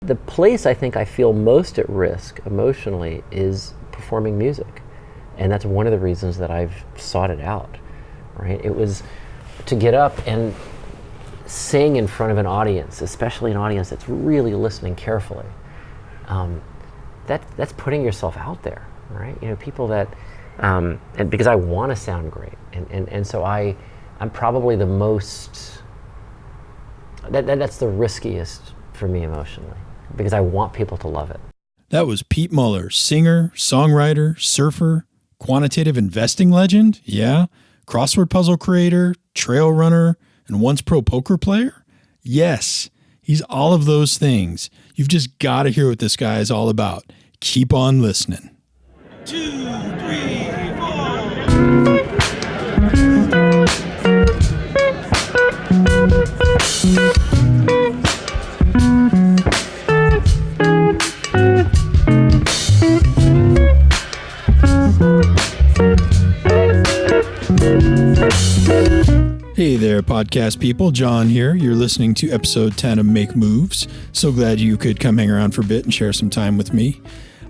The place I think I feel most at risk emotionally is performing music. And that's one of the reasons that I've sought it out, right? It was to get up and sing in front of an audience, especially an audience that's really listening carefully. That's putting yourself out there, right? You know, people that, and because I want to sound great. And so I'm probably the most, that's the riskiest for me emotionally, because I want people to love it. That was Pete Muller, singer, songwriter, surfer, quantitative investing legend, yeah, crossword puzzle creator, trail runner, and once pro poker player? Yes, he's all of those things. You've just got to hear what this guy is all about. Keep on listening. 2, 3, 4. Hey there, podcast people. John here. You're listening to episode 10 of Make Moves. So glad you could come hang around for a bit and share some time with me.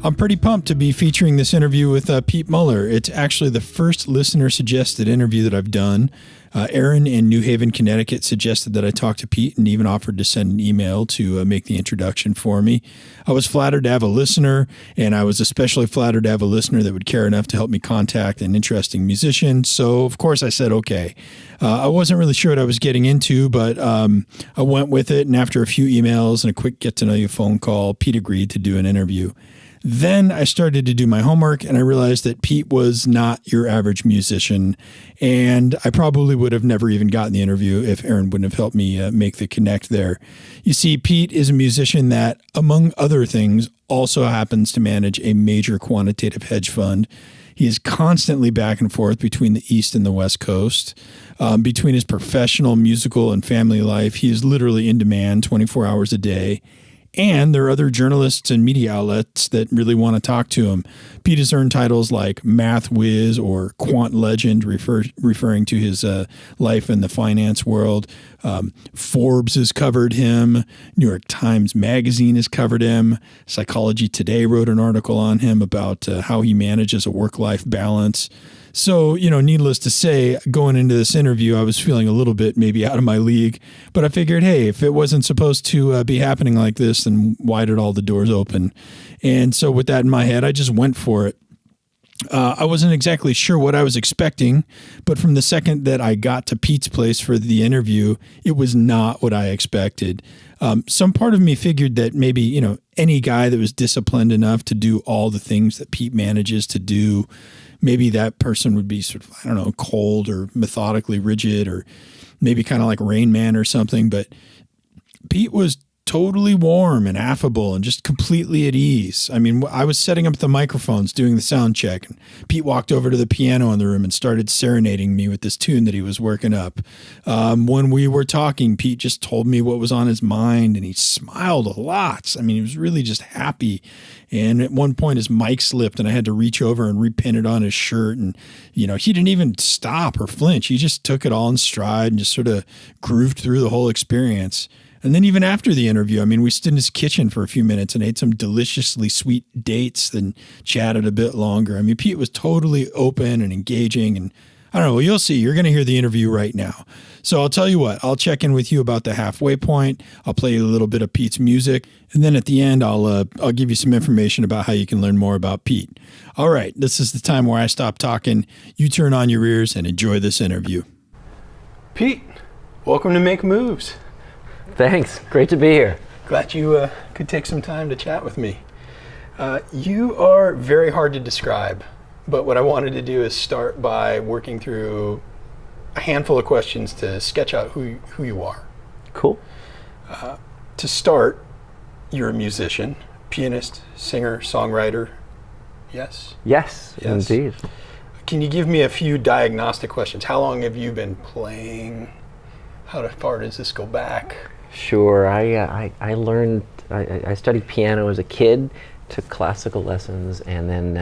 I'm pretty pumped to be featuring this interview with Pete Muller. It's actually the first listener-suggested interview that I've done. Aaron in New Haven, Connecticut suggested that I talk to Pete and even offered to send an email to make the introduction for me. I was flattered to have a listener, and I was especially flattered to have a listener that would care enough to help me contact an interesting musician. So, of course, I said okay. I wasn't really sure what I was getting into, but I went with it, and after a few emails and a quick get-to-know-you phone call, Pete agreed to do an interview. Then I started to do my homework, and I realized that Pete was not your average musician, and I probably would have never even gotten the interview if Aaron wouldn't have helped me make the connect there. You see, Pete is a musician that, among other things, also happens to manage a major quantitative hedge fund. He is constantly back and forth between the East and the West Coast. Between his professional, musical, and family life, he is literally in demand 24 hours a day. And there are other journalists and media outlets that really want to talk to him. Pete has earned titles like Math Whiz or Quant Legend, referring to his life in the finance world. Forbes has covered him. New York Times Magazine has covered him. Psychology Today wrote an article on him about how he manages a work-life balance. So, needless to say, going into this interview, I was feeling a little bit maybe out of my league, but I figured, hey, if it wasn't supposed to be happening like this, then why did all the doors open? And so with that in my head, I just went for it. I wasn't exactly sure what I was expecting, but from the second that I got to Pete's place for the interview, it was not what I expected. Some part of me figured that maybe, any guy that was disciplined enough to do all the things that Pete manages to do, maybe that person would be sort of, cold or methodically rigid, or maybe kind of like Rain Man or something. But Pete was totally warm and affable and just completely at ease. I mean, I was setting up the microphones, doing the sound check, and Pete walked over to the piano in the room and started serenading me with this tune that he was working up. When we were talking, Pete just told me what was on his mind, and he smiled a lot. I mean, he was really just happy. And at one point, his mic slipped, and I had to reach over and repin it on his shirt. And, he didn't even stop or flinch. He just took it all in stride and just sort of grooved through the whole experience. And then even after the interview, we stood in his kitchen for a few minutes and ate some deliciously sweet dates and chatted a bit longer. Pete was totally open and engaging, and I don't know, well, you'll see. You're going to hear the interview right now. So I'll tell you what, I'll check in with you about the halfway point. I'll play you a little bit of Pete's music. And then at the end, I'll give you some information about how you can learn more about Pete. All right, this is the time where I stop talking. You turn on your ears and enjoy this interview. Pete, welcome to Make Moves. Thanks. Great to be here. Glad you could take some time to chat with me. You are very hard to describe, but what I wanted to do is start by working through a handful of questions to sketch out who you are. Cool. To start, you're a musician, pianist, singer, songwriter. Yes? Yes, indeed. Can you give me a few diagnostic questions? How long have you been playing? How far does this go back? Sure. I learned, I studied piano as a kid, took classical lessons, and then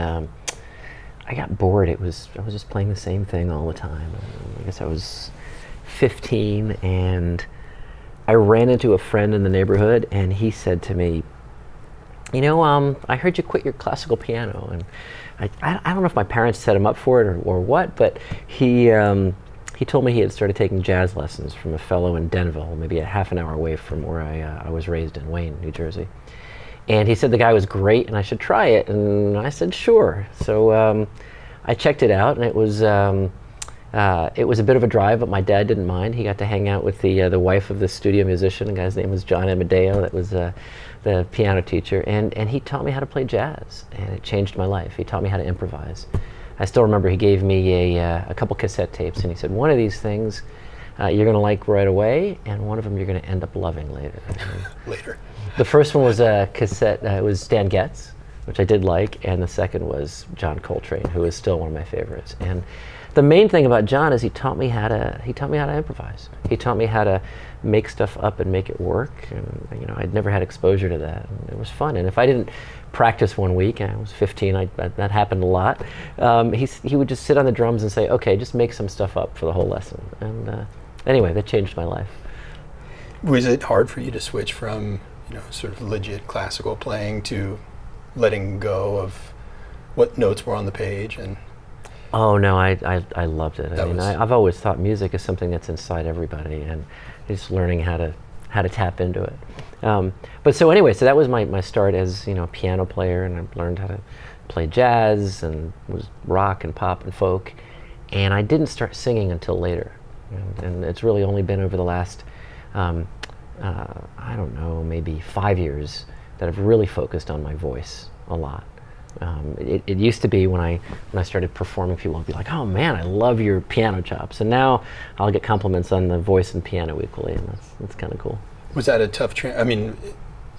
I got bored. I was just playing the same thing all the time. I guess I was 15, and I ran into a friend in the neighborhood, and he said to me, I heard you quit your classical piano, and I don't know if my parents set him up for it or what, but he told me he had started taking jazz lessons from a fellow in Denville, maybe a half an hour away from where I was raised in Wayne, New Jersey. And he said the guy was great and I should try it, and I said sure. So I checked it out, and it was a bit of a drive, but my dad didn't mind. He got to hang out with the wife of the studio musician. The guy's name was John Amadeo. That was the piano teacher, and he taught me how to play jazz, and it changed my life. He taught me how to improvise. I still remember he gave me a couple cassette tapes, and he said, one of these things you're going to like right away, and one of them you're going to end up loving later. Later. The first one was a cassette. It was Stan Getz, which I did like, and the second was John Coltrane, who is still one of my favorites. And the main thing about John is he taught me how to improvise. He taught me how to make stuff up and make it work. And I'd never had exposure to that. And it was fun. And if I didn't practice one week, I was 15. That happened a lot. He would just sit on the drums and say, "Okay, just make some stuff up for the whole lesson." And anyway, that changed my life. Was it hard for you to switch from sort of legit classical playing to letting go of what notes were on the page? And oh no, I loved it. I've always thought music is something that's inside everybody, and just learning how to tap into it. But so that was my start as a piano player, and I learned how to play jazz and was rock and pop and folk, and I didn't start singing until later, and it's really only been over the last I don't know, maybe 5 years that I've really focused on my voice a lot. It used to be when I started performing, people would be like, "Oh man, I love your piano chops," and now I'll get compliments on the voice and piano equally, and that's kind of cool. Was that a tough I mean,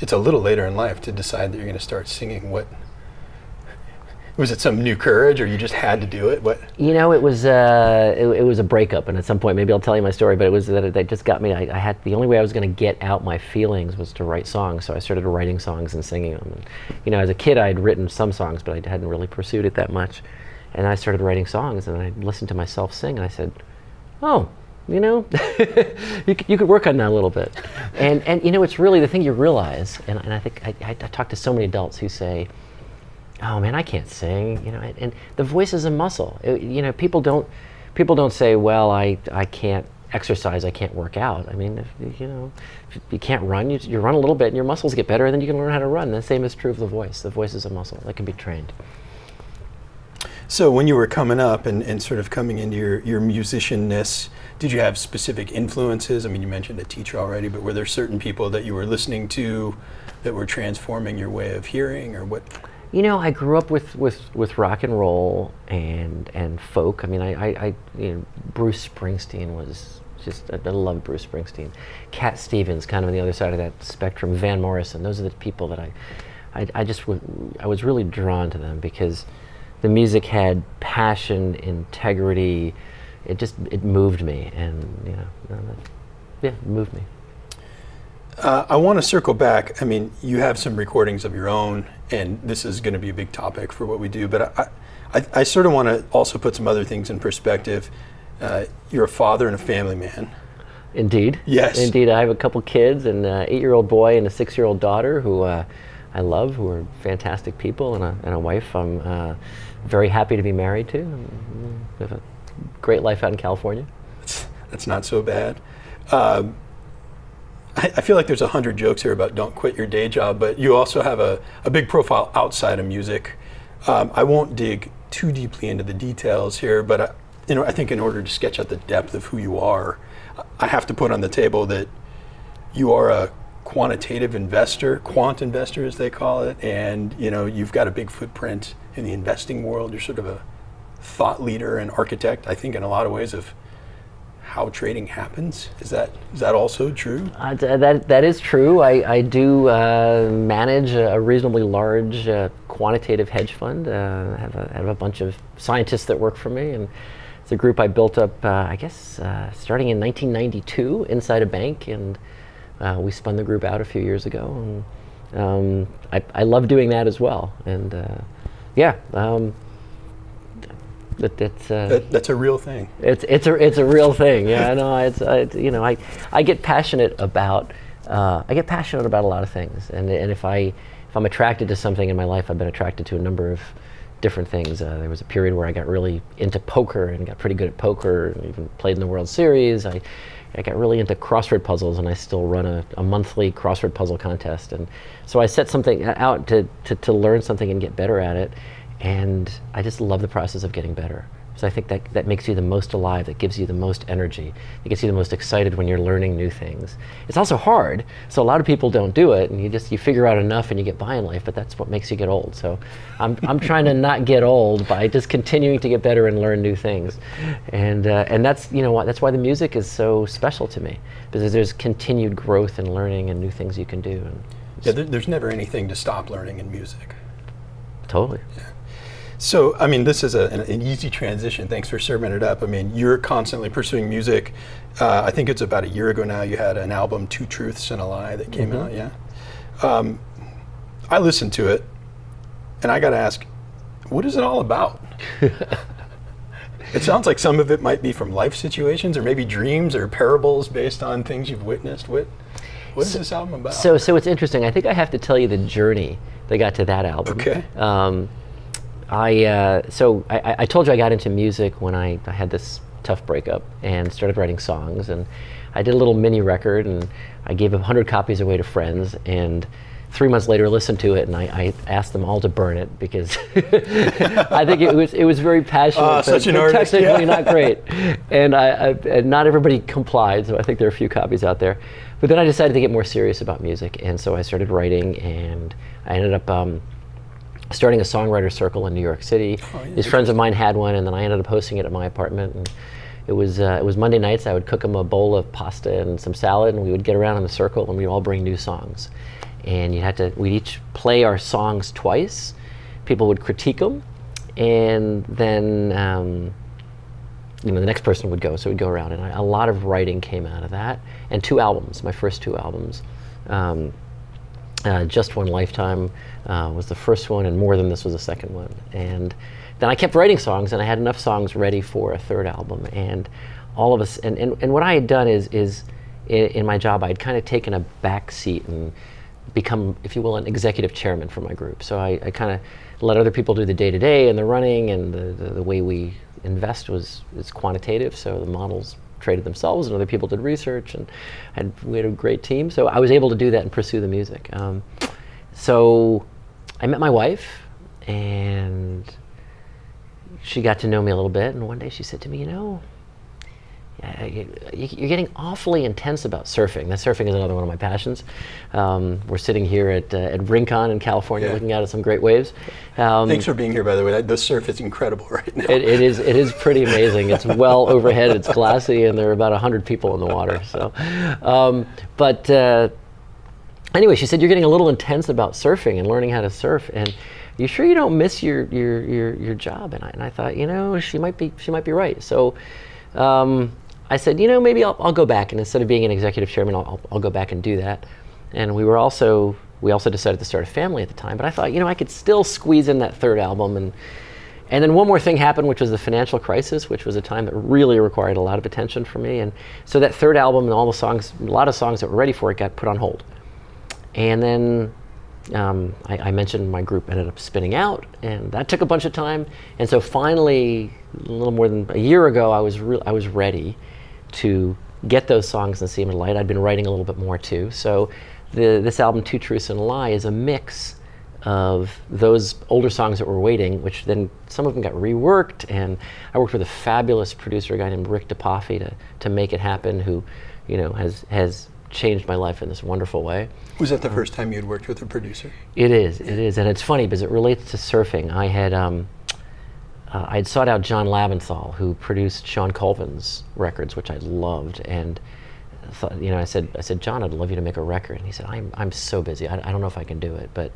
it's a little later in life to decide that you're going to start singing. What was it? Some new courage, or you just had to do it? What? It was it was a breakup, and at some point, maybe I'll tell you my story. But it was that just got me. I had the only way I was going to get out my feelings was to write songs. So I started writing songs and singing them. And, as a kid, I had written some songs, but I hadn't really pursued it that much. And I started writing songs, and I listened to myself sing, and I said, "Oh, you could work on that a little bit." And it's really the thing you realize. And I think I talk to so many adults who say, "Oh man, I can't sing," and the voice is a muscle. People don't say, "Well, I can't exercise, I can't work out." I mean, if you can't run, you run a little bit and your muscles get better, and then you can learn how to run. The same is true of the voice. The voice is a muscle that can be trained. So when you were coming up and sort of coming into your musicianness, did you have specific influences? I mean, you mentioned a teacher already, but were there certain people that you were listening to that were transforming your way of hearing, or what? I grew up with rock and roll and folk. I mean, Bruce Springsteen was just, I love Bruce Springsteen. Cat Stevens, kind of on the other side of that spectrum. Van Morrison. Those are the people that I was really drawn to them because the music had passion, integrity. It moved me, and it moved me. I want to circle back. I mean, you have some recordings of your own, and this is going to be a big topic for what we do, but I sort of want to also put some other things in perspective. You're a father and a family man. Indeed. Yes. Indeed. I have a couple kids, an 8-year-old boy and a 6-year-old daughter who I love, who are fantastic people, and a wife I'm very happy to be married to. We have a great life out in California. That's not so bad. I feel like there's 100 jokes here about don't quit your day job, but you also have a big profile outside of music. I won't dig too deeply into the details here, but I think in order to sketch out the depth of who you are, I have to put on the table that you are a quantitative investor, quant investor as they call it, and you've got a big footprint in the investing world. You're sort of a thought leader and architect, I think, in a lot of ways of how trading happens. Is that also true? That is true. I do manage a reasonably large quantitative hedge fund. I have a bunch of scientists that work for me, and it's a group I built up, starting in 1992 inside a bank, and we spun the group out a few years ago. And I love doing that as well. And that's a real thing. It's a real thing. Yeah, I know. I get passionate about I get passionate about a lot of things, and if I'm attracted to something in my life, I've been attracted to a number of different things. There was a period where I got really into poker and got pretty good at poker, and even played in the World Series. I got really into crossword puzzles, and I still run a monthly crossword puzzle contest. And so I set something out to learn something and get better at it, and I just love the process of getting better. So I think that makes you the most alive, that gives you the most energy, it gets you the most excited when you're learning new things. It's also hard, so a lot of people don't do it, and you figure out enough and you get by in life, but that's what makes you get old. So I'm trying to not get old by just continuing to get better and learn new things. And that's, you know what, that's why the music is so special to me, because there's continued growth and learning and new things you can do. And yeah, there's never anything to stop learning in music. Totally. Yeah. So, I mean, this is an easy transition. Thanks for serving it up. I mean, you're constantly pursuing music. I think it's about a year ago now, you had an album, Two Truths and a Lie, that came out, yeah? I listened to it, and I got to ask, what is it all about? It sounds like some of it might be from life situations, or maybe dreams or parables based on things you've witnessed. What is this album about? So it's interesting. I think I have to tell you the journey that got to that album. Okay. I told you I got into music when I had this tough breakup and started writing songs, and I did a little mini record, and I gave 100 copies away to friends, and 3 months later listened to it, and I asked them all to burn it because I think it was very passionate, such an but artist, technically yeah. not great, and and not everybody complied, so I think there are a few copies out there. But then I decided to get more serious about music, and so I started writing, and I ended up starting a songwriter circle in New York City. Oh, yeah. These friends of mine had one, and then I ended up hosting it at my apartment. And it was Monday nights. I would cook them a bowl of pasta and some salad, and we would get around in a circle, and we'd all bring new songs. And we'd each play our songs twice. People would critique them, and then the next person would go. So we'd go around, and a lot of writing came out of that. And 2 albums, my first 2 albums. Just One Lifetime was the first one, and More Than This was the second one. And then I kept writing songs, and I had enough songs ready for a 3rd album. And all of us, and what I had done is in my job, I'd kind of taken a back seat and become, if you will, an executive chairman for my group. So I kind of let other people do the day-to-day and the running, and the way we invest is quantitative, so the models traded themselves, and other people did research, and we had a great team. So I was able to do that and pursue the music. So I met my wife, and she got to know me a little bit, and one day she said to me, you're getting awfully intense about surfing. That surfing is another one of my passions. We're sitting here at Rincon in California, looking out at some great waves. Thanks for being here, by the way. The surf is incredible right now. It is pretty amazing. It's well overhead, it's glassy, and there are about 100 people in the water. So, anyway, she said, you're getting a little intense about surfing and learning how to surf, and you sure you don't miss your job? And I thought, she might be right. So I said, maybe I'll go back, and instead of being an executive chairman, I'll go back and do that. And we also decided to start a family at the time, but I thought, I could still squeeze in that 3rd album. And then one more thing happened, which was the financial crisis, which was a time that really required a lot of attention from me. And so that 3rd album and all the songs, a lot of songs that were ready for it, got put on hold. And then I mentioned my group ended up spinning out, and that took a bunch of time. And so finally, a little more than a year ago, I was ready to get those songs and see them in light. I'd been writing a little bit more too. So this album, Two Truths and a Lie, is a mix of those older songs that were waiting, which then some of them got reworked, and I worked with a fabulous producer, a guy named Rick DePaffy, to make it happen, who has changed my life in this wonderful way. Was that the first time you'd worked with a producer? It is, and it's funny because it relates to surfing. I'd sought out John Laventhal, who produced Sean Colvin's records, which I loved, and thought, I said, John, I'd love you to make a record. And he said, I'm so busy, I don't know if I can do it. But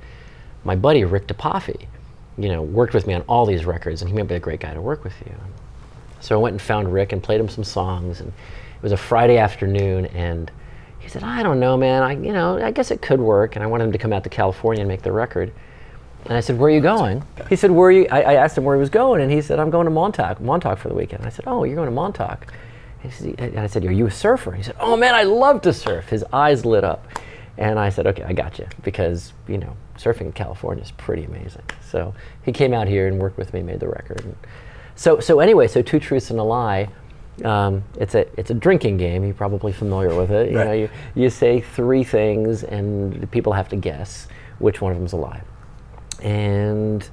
my buddy Rick DePaffy, worked with me on all these records, and he might be a great guy to work with you. So I went and found Rick and played him some songs, and it was a Friday afternoon, and he said, I don't know, man, I guess it could work, and I wanted him to come out to California and make the record. And I said, where are you going? He said, where are you? I asked him where he was going, and he said, I'm going to Montauk for the weekend. I said, oh, you're going to Montauk. And I said, are you a surfer? And he said, oh man, I love to surf. His eyes lit up. And I said, okay, I got you, because, surfing in California is pretty amazing. So he came out here and worked with me, made the record. And so anyway, Two Truths and a Lie, it's a drinking game. You're probably familiar with it. Right. You say three things and people have to guess which one of them is a lie. And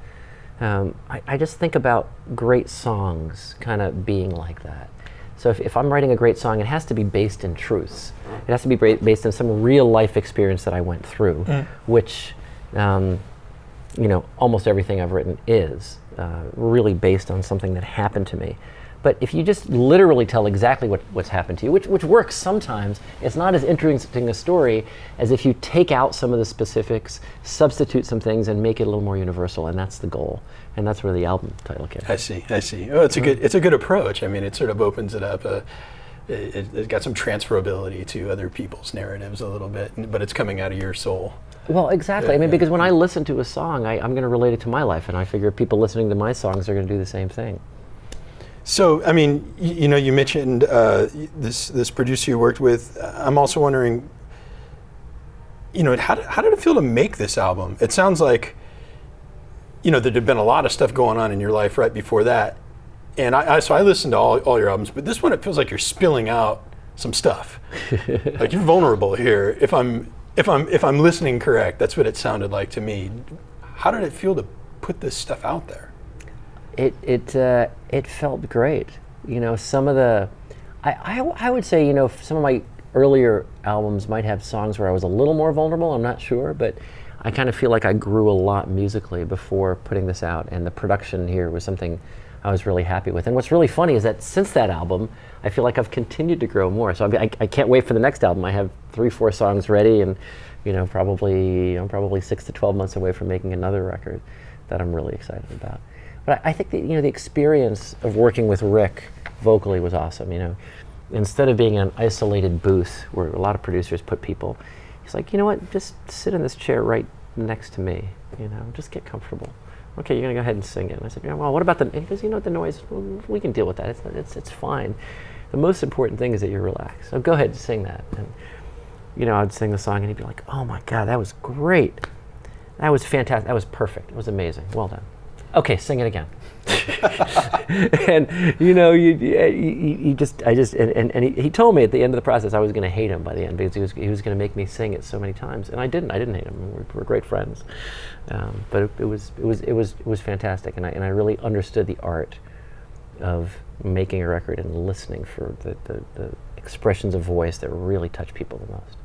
I just think about great songs kind of being like that. So if I'm writing a great song, it has to be based in truths. It has to be based on some real life experience that I went through, which, almost everything I've written is really based on something that happened to me. But if you just literally tell exactly what's happened to you, which works sometimes, it's not as interesting a story as if you take out some of the specifics, substitute some things, and make it a little more universal, and that's the goal. And that's where the album title came from. I see. Oh, it's a good approach. I mean, it sort of opens it up. It's got some transferability to other people's narratives a little bit, but it's coming out of your soul. Well, exactly. Because when I listen to a song, I'm going to relate it to my life, and I figure people listening to my songs are going to do the same thing. So, I mean, you mentioned this producer you worked with. I'm also wondering, how did it feel to make this album? It sounds like, there'd been a lot of stuff going on in your life right before that, and so I listened to all your albums, but this one, it feels like you're spilling out some stuff. Like you're vulnerable here. If I'm listening correct, that's what it sounded like to me. How did it feel to put this stuff out there? It felt great. Some of the, I would say, some of my earlier albums might have songs where I was a little more vulnerable, I'm not sure, but I kind of feel like I grew a lot musically before putting this out, and the production here was something I was really happy with. And what's really funny is that since that album, I feel like I've continued to grow more. So I can't wait for the next album. I have 3-4 songs ready, and I'm probably 6 to 12 months away from making another record that I'm really excited about. But I think that, the experience of working with Rick vocally was awesome. Instead of being in an isolated booth where a lot of producers put people, he's like, you know what, just sit in this chair right next to me, just get comfortable. Okay, you're gonna go ahead and sing it. And I said, well, what about the, and he goes, the noise, well, we can deal with that, it's fine. The most important thing is that you're relaxed. So go ahead and sing that. And I'd sing the song and he'd be like, oh my God, that was great. That was fantastic, that was perfect, it was amazing, well done. Okay, sing it again. And he told me at the end of the process I was going to hate him by the end, because he was going to make me sing it so many times, and I didn't hate him. We're great friends, but it was fantastic, and I really understood the art of making a record and listening for the expressions of voice that really touch people the most.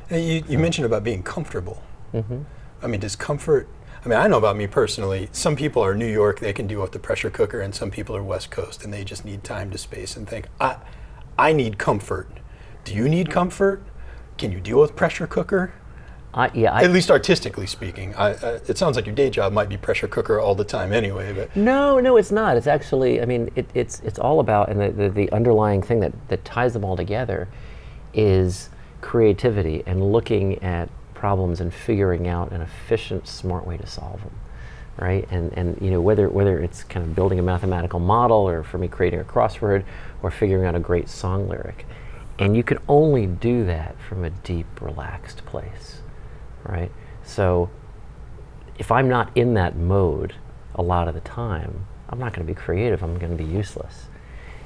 And you mentioned about being comfortable. Mm-hmm. Does comfort? I know about me personally, some people are New York, they can deal with the pressure cooker, and some people are West Coast, and they just need time to space and think. I need comfort. Do you need comfort? Can you deal with pressure cooker? At least artistically speaking. It sounds like your day job might be pressure cooker all the time anyway. But No, it's not. It's actually, it's all about, and the underlying thing that ties them all together is creativity and looking at problems and figuring out an efficient, smart way to solve them, right? And whether it's kind of building a mathematical model, or for me creating a crossword, or figuring out a great song lyric, and you can only do that from a deep, relaxed place, right? So if I'm not in that mode a lot of the time, I'm not going to be creative. I'm going to be useless.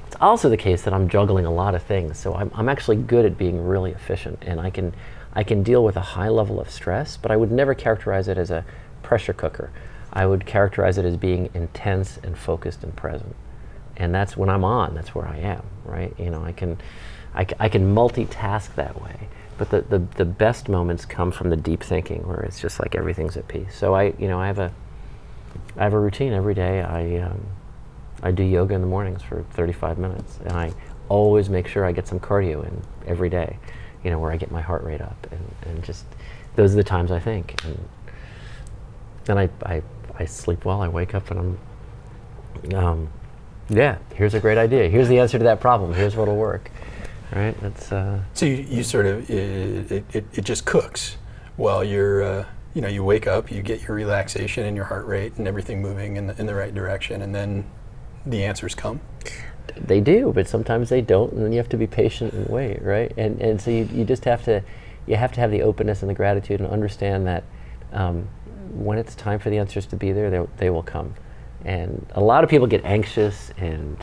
It's also the case that I'm juggling a lot of things, so I'm actually good at being really efficient, and I can deal with a high level of stress, but I would never characterize it as a pressure cooker. I would characterize it as being intense and focused and present. And that's when I'm on, that's where I am, right? I can multitask that way, but the best moments come from the deep thinking, where it's just like everything's at peace. So I have a routine every day. I do yoga in the mornings for 35 minutes, and I always make sure I get some cardio in every day, where I get my heart rate up, and just those are the times I think. And then I sleep well, I wake up and I'm, here's a great idea. Here's the answer to that problem. Here's what'll work, right? That's So you sort of, it just cooks while you're, you wake up, you get your relaxation and your heart rate and everything moving in the right direction, and then the answers come. They do, but sometimes they don't, and then you have to be patient and wait, right? And so you just have to have the openness and the gratitude and understand that when it's time for the answers to be there, they will come. And a lot of people get anxious and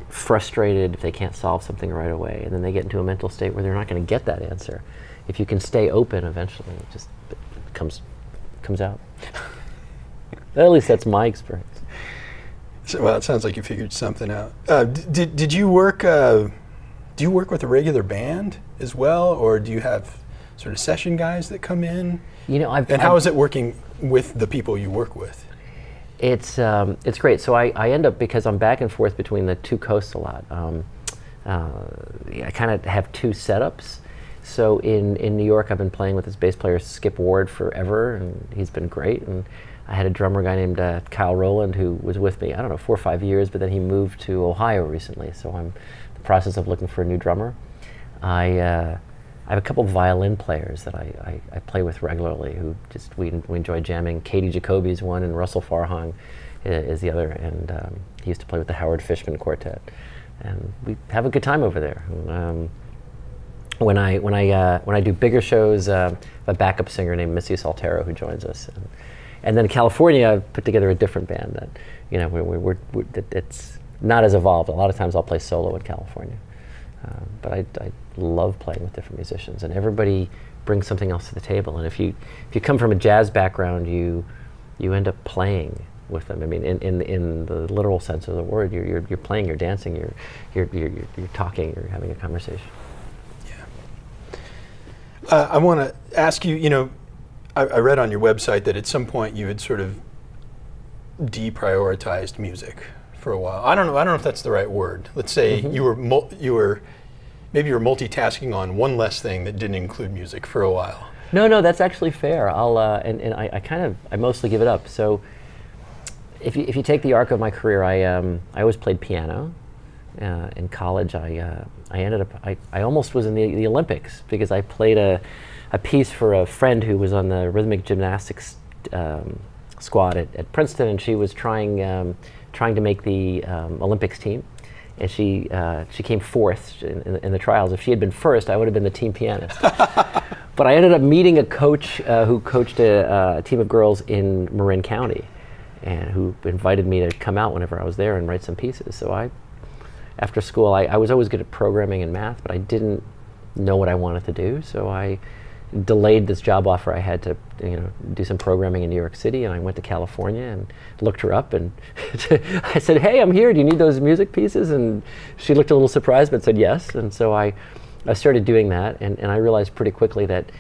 frustrated if they can't solve something right away, and then they get into a mental state where they're not going to get that answer. If you can stay open, eventually it just comes out. At least that's my experience. So, well, it sounds like you figured something out. Did you work? Do you work with a regular band as well, or do you have sort of session guys that come in? How is it working with the people you work with? It's great. So I end up, because I'm back and forth between the two coasts a lot. I kind of have two setups. So in New York, I've been playing with this bass player Skip Ward forever, and he's been great. And I had a drummer guy named Kyle Rowland who was with me, 4 or 5 years, but then he moved to Ohio recently. So I'm in the process of looking for a new drummer. I have a couple of violin players that I play with regularly who just we enjoy jamming. Katie Jacoby's one, and Russell Farhang is the other, and he used to play with the Howard Fishman Quartet, and we have a good time over there. When I do bigger shows, I have a backup singer named Missy Saltero who joins us, and then in California I've put together a different band that it's not as evolved. A lot of times I'll play solo in California. But I love playing with different musicians, and everybody brings something else to the table. And if you come from a jazz background, you end up playing with them. I mean, in the literal sense of the word, you're playing, you're dancing, you're talking, you're having a conversation. Yeah. I want to ask you. I read on your website that at some point you had sort of deprioritized music for a while. I don't know if that's the right word. Let's say you were multitasking on one less thing that didn't include music for a while. No, that's actually fair. I'll I mostly give it up. So if you take the arc of my career, I always played piano. In college, I ended up I almost was in the Olympics because I played a piece for a friend who was on the rhythmic gymnastics squad at Princeton, and she was trying to make the Olympics team, and she came fourth in the trials. If she had been first, I would have been the team pianist. But I ended up meeting a coach who coached a team of girls in Marin County, and who invited me to come out whenever I was there and write some pieces. So after school, I was always good at programming and math, but I didn't know what I wanted to do, so I delayed this job offer I had to do some programming in New York City, and I went to California and looked her up, and I said, "Hey, I'm here, do you need those music pieces?" And she looked a little surprised but said yes, and so I started doing that, and I realized pretty quickly that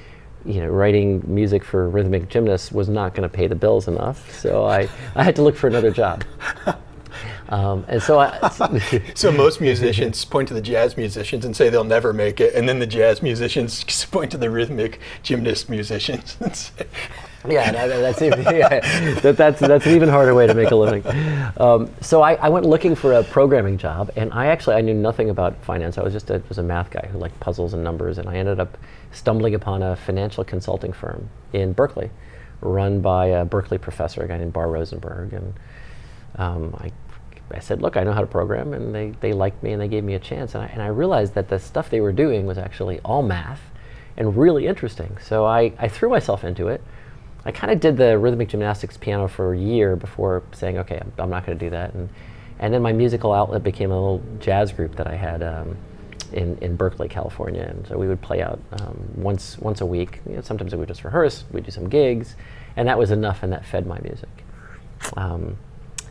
writing music for rhythmic gymnasts was not going to pay the bills enough, so I had to look for another job. And so so most musicians point to the jazz musicians and say they'll never make it, and then the jazz musicians point to the rhythmic gymnast musicians and say, that's an even harder way to make a living. So I went looking for a programming job, and I knew nothing about finance. I was a math guy who liked puzzles and numbers, and I ended up stumbling upon a financial consulting firm in Berkeley, run by a Berkeley professor, a guy named Bar Rosenberg, and I said, "Look, I know how to program," and they liked me and they gave me a chance, and I realized that the stuff they were doing was actually all math and really interesting. So I threw myself into it. I kind of did the rhythmic gymnastics piano for a year before saying, "Okay, I'm not going to do that," and then my musical outlet became a little jazz group that I had in Berkeley, California, and so we would play out once a week. Sometimes we would just rehearse, we'd do some gigs, and that was enough, and that fed my music.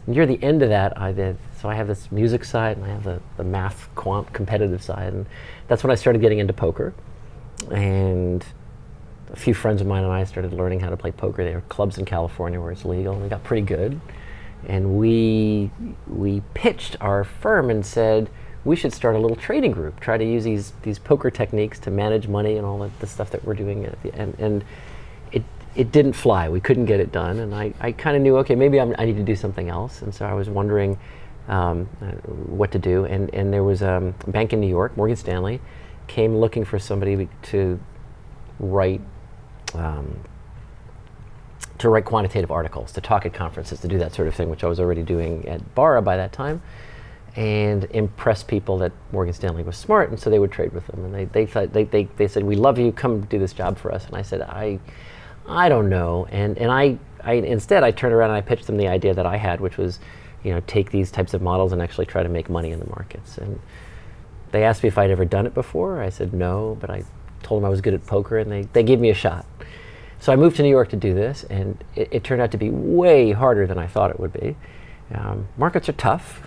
Near the end of that, I have this music side, and I have the math quant competitive side, and that's when I started getting into poker. And a few friends of mine and I started learning how to play poker. There were clubs in California where it's legal, and we got pretty good. And we pitched our firm and said we should start a little trading group, try to use these poker techniques to manage money and all the stuff that we're doing at the end. And it didn't fly. We couldn't get it done, and I kind of knew, okay, maybe I need to do something else, and so I was wondering what to do, and there was a bank in New York, Morgan Stanley, came looking for somebody to write quantitative articles, to talk at conferences, to do that sort of thing, which I was already doing at Barra by that time, and impress people that Morgan Stanley was smart, and so they would trade with them. And they said, "We love you. Come do this job for us." And I said, "I don't know." And I instead I turned around and I pitched them the idea that I had, which was, take these types of models and actually try to make money in the markets. And they asked me if I'd ever done it before. I said no, but I told them I was good at poker, and they gave me a shot. So I moved to New York to do this, and it turned out to be way harder than I thought it would be. Markets are tough,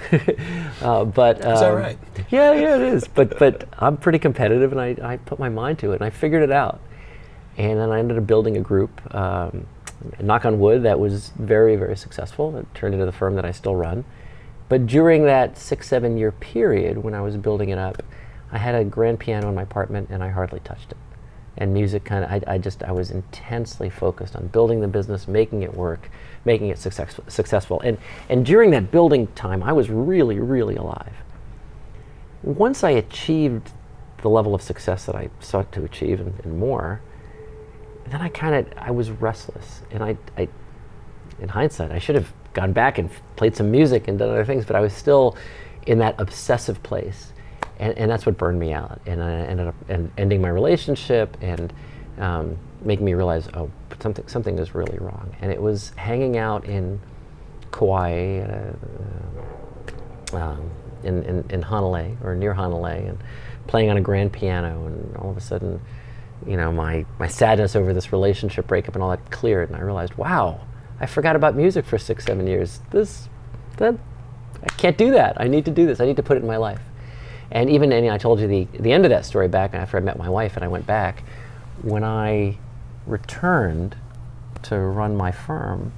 but is that right? Yeah, it is. But I'm pretty competitive, and I put my mind to it, and I figured it out. And then I ended up building a group. Knock on wood, that was very, very successful. It turned into the firm that I still run. But during that 6-7 year period when I was building it up, I had a grand piano in my apartment, and I hardly touched it. And music I was intensely focused on building the business, making it work, making it successful. And during that building time, I was really, really alive. Once I achieved the level of success that I sought to achieve and more, then I was restless. And I in hindsight, I should have gone back and played some music and done other things, but I was still in that obsessive place. And that's what burned me out. And I ended up ending my relationship and making me realize, something is really wrong. And it was hanging out in Kauai, in Honolulu, or near Honolulu, and playing on a grand piano. And all of a sudden, my sadness over this relationship breakup and all that cleared. And I realized, wow, I forgot about music for 6-7 years. I can't do that. I need to do this. I need to put it in my life. And even, I told you the end of that story back after I met my wife and I went back. When I returned to run my firm,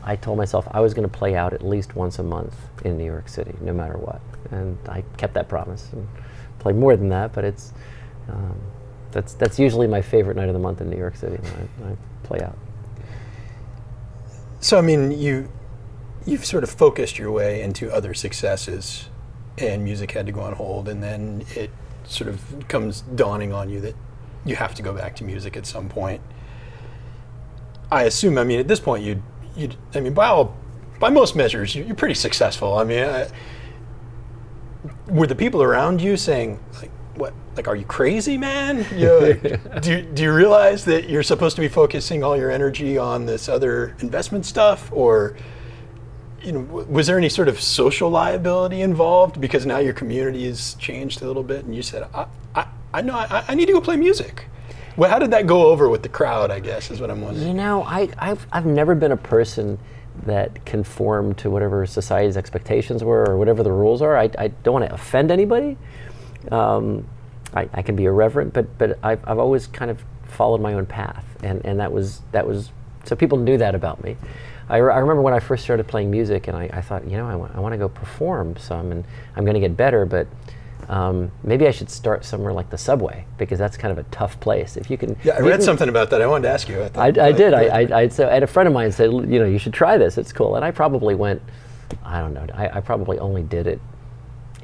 I told myself I was going to play out at least once a month in New York City, no matter what. And I kept that promise and play more than that, but that's usually my favorite night of the month in New York City when I play out. So, you've sort of focused your way into other successes, and music had to go on hold, and then it sort of comes dawning on you that you have to go back to music at some point. I assume, at this point, by most measures, you're pretty successful. Were the people around you saying, what? Are you crazy, man? Do you realize that you're supposed to be focusing all your energy on this other investment stuff, or was there any sort of social liability involved because now your community has changed a little bit and you said, I know I need to go play music? Well, how did that go over with the crowd, I guess, is what I'm wondering. I've never been a person that conformed to whatever society's expectations were or whatever the rules are. I don't want to offend anybody. I can be irreverent, but I've always kind of followed my own path, and that was so people knew that about me. I remember when I first started playing music, and I thought, I want to go perform some, and I'm going to get better, but maybe I should start somewhere like the subway, because that's kind of a tough place. If you can, I read something about that. I wanted to ask you about that. I did. So I had a friend of mine said, you should try this. It's cool. And I probably went, I don't know. I probably only did it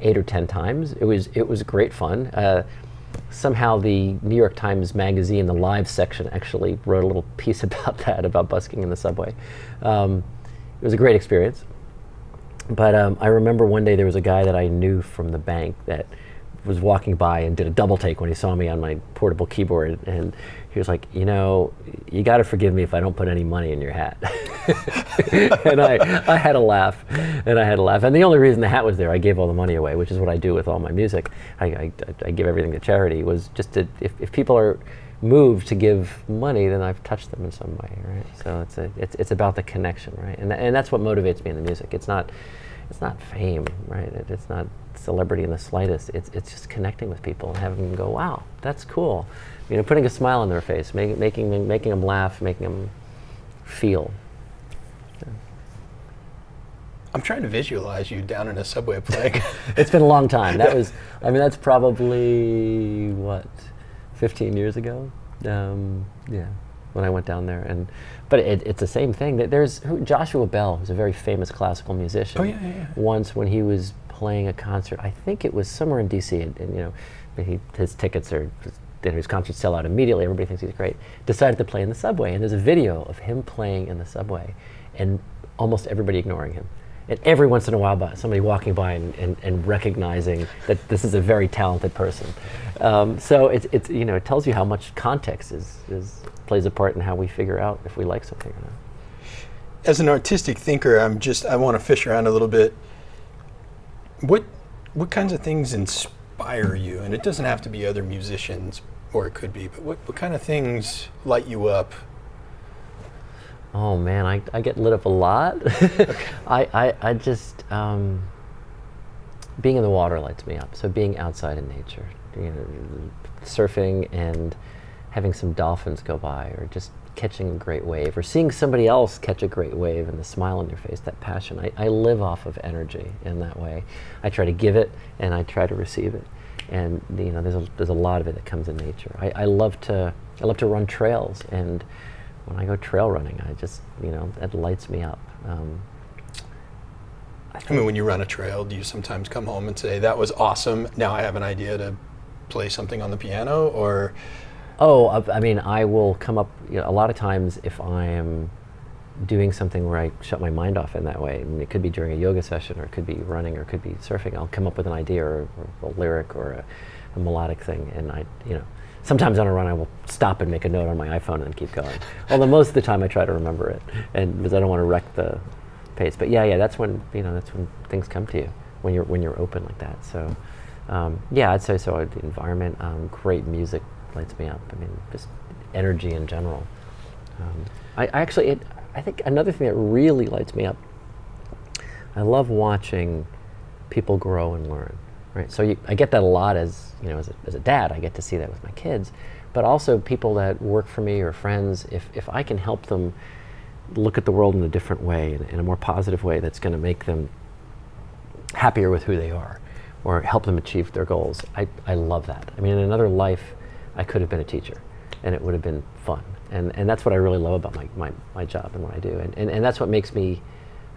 8 or 10 times. It was great fun. Somehow the New York Times Magazine, the live section, actually wrote a little piece about that, about busking in the subway. It was a great experience. But I remember one day there was a guy that I knew from the bank that was walking by and did a double take when he saw me on my portable keyboard, and he was like, you got to forgive me if I don't put any money in your hat. And I had a laugh, and the only reason the hat was there, I gave all the money away, which is what I do with all my music. I give everything to charity, was just to, if people are moved to give money, then I've touched them in some way, right? So it's about the connection, right? And that's what motivates me in the music. It's not fame, right? It's not celebrity in the slightest. It's just connecting with people and having them go, wow, that's cool. Putting a smile on their face, making them laugh, making them feel. Yeah. I'm trying to visualize you down in a subway playing. It's been a long time. That's probably 15 years ago. When I went down there, but it's the same thing. There's Joshua Bell, who's a very famous classical musician. Oh yeah. Once when he was playing a concert, I think it was somewhere in D.C. and his tickets his concerts sell out immediately. Everybody thinks he's great. Decided to play in the subway, and there's a video of him playing in the subway, and almost everybody ignoring him. And every once in a while, somebody walking by and recognizing that this is a very talented person. So it's it tells you how much context plays a part in how we figure out if we like something or not. As an artistic thinker, I want to fish around a little bit. What kinds of things inspire you? And it doesn't have to be other musicians, or it could be, but what kind of things light you up? Oh man, I get lit up a lot. Okay. I just being in the water lights me up. So being outside in nature, surfing and having some dolphins go by, or just catching a great wave, or seeing somebody else catch a great wave and the smile on their face, that passion. I live off of energy in that way. I try to give it and I try to receive it. And there's a lot of it that comes in nature. I love to run trails, and when I go trail running, I just that lights me up. I mean, when you run a trail, do you sometimes come home and say, that was awesome, now I have an idea to play something on the piano? Or I mean, I will come up, a lot of times if I am doing something where I shut my mind off in that way, and it could be during a yoga session, or it could be running, or it could be surfing, I'll come up with an idea or a lyric or a melodic thing, and sometimes on a run I will stop and make a note on my iPhone and then keep going. Although most of the time I try to remember it, and because I don't want to wreck the pace. But yeah, that's when things come to you, when you're open like that. So I'd say so. The environment, great music lights me up. I mean, just energy in general. I think another thing that really lights me up, I love watching people grow and learn. Right, so I get that a lot as a dad. I get to see that with my kids, but also people that work for me or friends. If I can help them look at the world in a different way, in a more positive way, that's going to make them happier with who they are, or help them achieve their goals, I love that. I mean, in another life, I could have been a teacher, and it would have been fun. And that's what I really love about my job and what I do. And that's what makes me,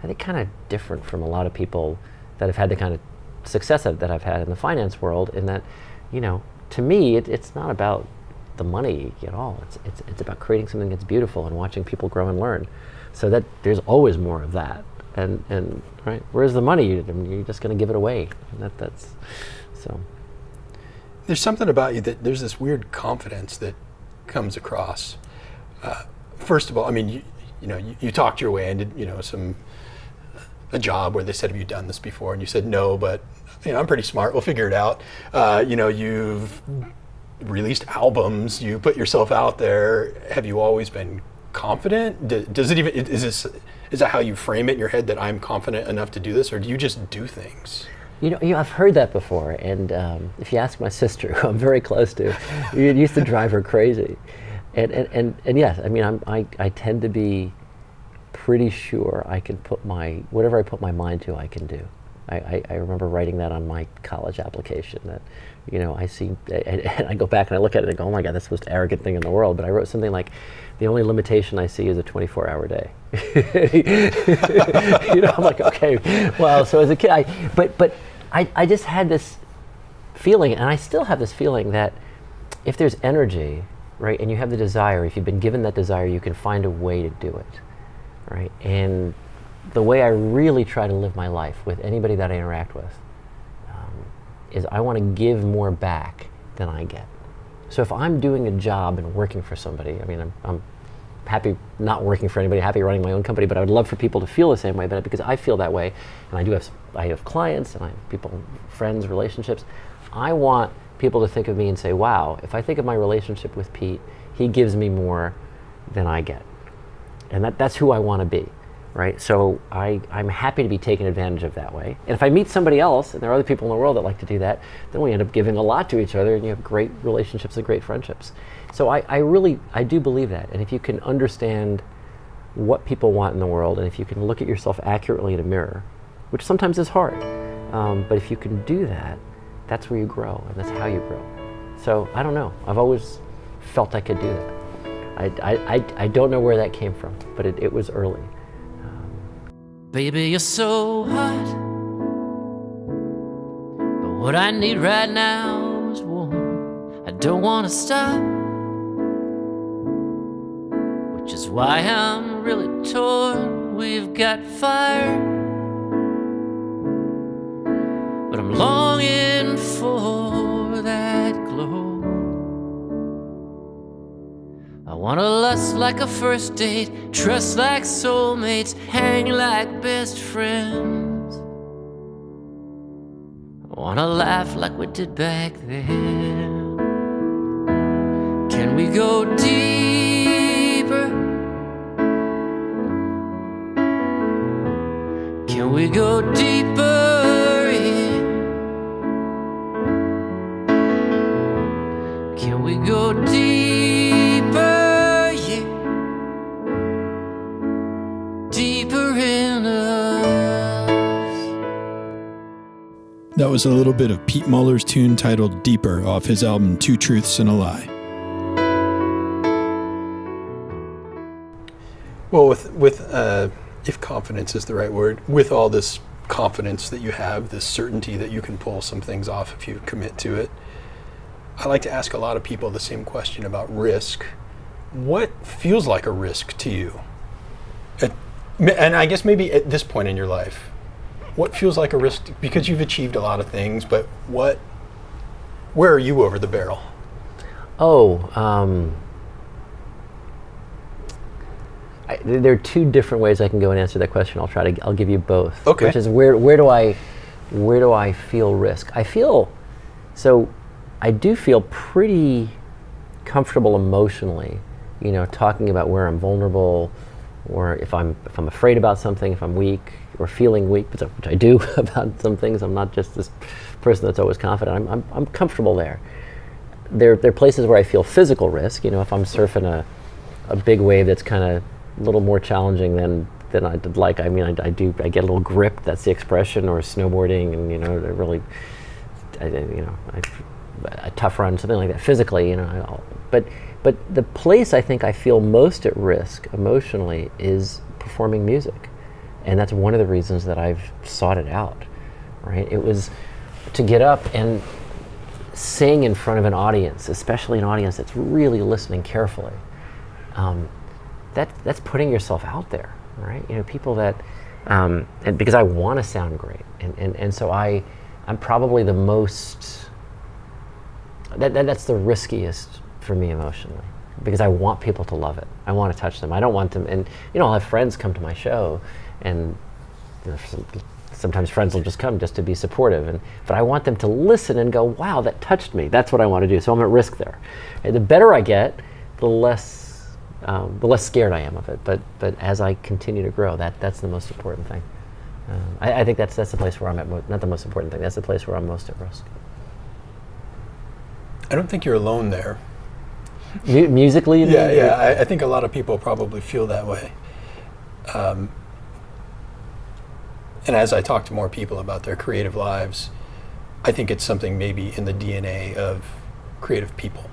I think, kind of different from a lot of people that have had the kind of success that I've had in the finance world, in that, to me, it's not about the money at all. It's about creating something that's beautiful and watching people grow and learn. So that there's always more of that. And right, where's the money? You're just going to give it away. And that's so. There's something about you that there's this weird confidence that comes across. First of all, I mean, you talked your way into a job where they said, have you done this before? And you said no, but I'm pretty smart, we'll figure it out. You've released albums, you put yourself out there. Have you always been confident? Is that how you frame it in your head, that I'm confident enough to do this, or do you just do things? I've heard that before, and if you ask my sister, who I'm very close to, it used to drive her crazy. And yes, I mean, I tend to be pretty sure I can whatever I put my mind to, I can do. I remember writing that on my college application, that, I see, and I go back and I look at it and go, oh my God, that's the most arrogant thing in the world. But I wrote something like, the only limitation I see is a 24-hour day. I'm like, okay, well, so as a kid, I just had this feeling, and I still have this feeling, that if there's energy, right, and you have the desire, if you've been given that desire, you can find a way to do it, right? And the way I really try to live my life with anybody that I interact with is I want to give more back than I get. So if I'm doing a job and working for somebody, I mean, I'm happy not working for anybody, happy running my own company, but I would love for people to feel the same way, but because I feel that way, and I have clients, and I have people, friends, relationships. I want people to think of me and say, wow, if I think of my relationship with Pete, he gives me more than I get. And that's who I want to be, right? So I'm happy to be taken advantage of that way. And if I meet somebody else, and there are other people in the world that like to do that, then we end up giving a lot to each other, and you have great relationships and great friendships. So I do believe that. And if you can understand what people want in the world, and if you can look at yourself accurately in a mirror, which sometimes is hard, but if you can do that, that's where you grow, and that's how you grow. So I don't know. I've always felt I could do that. I don't know where that came from, but it was early. Baby, you're so hot, but what I need right now is warm. I don't want to stop, which is why I'm really torn. We've got fire Wanna lust like a first date, trust like soulmates, hang like best friends. Wanna laugh like we did back then. Can we go deeper? Can we go deeper in? Can we go deeper, yeah? Deeper in us. That was a little bit of Pete Muller's tune titled Deeper off his album Two Truths and a Lie. Well, if confidence is the right word, with all this confidence that you have, this certainty that you can pull some things off if you commit to it, I like to ask a lot of people the same question about risk. What feels like a risk to you? And I guess maybe at this point in your life, what feels like a risk? Because you've achieved a lot of things, but where are you over the barrel? There are two different ways I can go and answer that question. I'll give you both. Okay. Which is where do I feel risk? I do feel pretty comfortable emotionally, talking about where I'm vulnerable, or if I'm afraid about something, if I'm weak or feeling weak, which I do about some things. I'm not just this person that's always confident. I'm comfortable there. There are places where I feel physical risk. If I'm surfing a big wave that's kind of a little more challenging than I'd like. I mean, I get a little grip. That's the expression. Or snowboarding, and a tough run, something like that. Physically, but the place I think I feel most at risk emotionally is performing music, and that's one of the reasons that I've sought it out. Right? It was to get up and sing in front of an audience, especially an audience that's really listening carefully. That's putting yourself out there, right? People that, and because I want to sound great, and so I'm probably the most. That's the riskiest for me emotionally, because I want people to love it. I want to touch them. I don't want them, and I'll have friends come to my show, and sometimes friends will just come just to be supportive, but I want them to listen and go, wow, that touched me. That's what I want to do. So I'm at risk there. And the better I get, the less scared I am of it. But as I continue to grow, that's the most important thing. I think that's the place where I'm at. Not the most important thing. That's the place where I'm most at risk. I don't think you're alone there. Musically? Yeah. I think a lot of people probably feel that way. And as I talk to more people about their creative lives, I think it's something maybe in the DNA of creative people.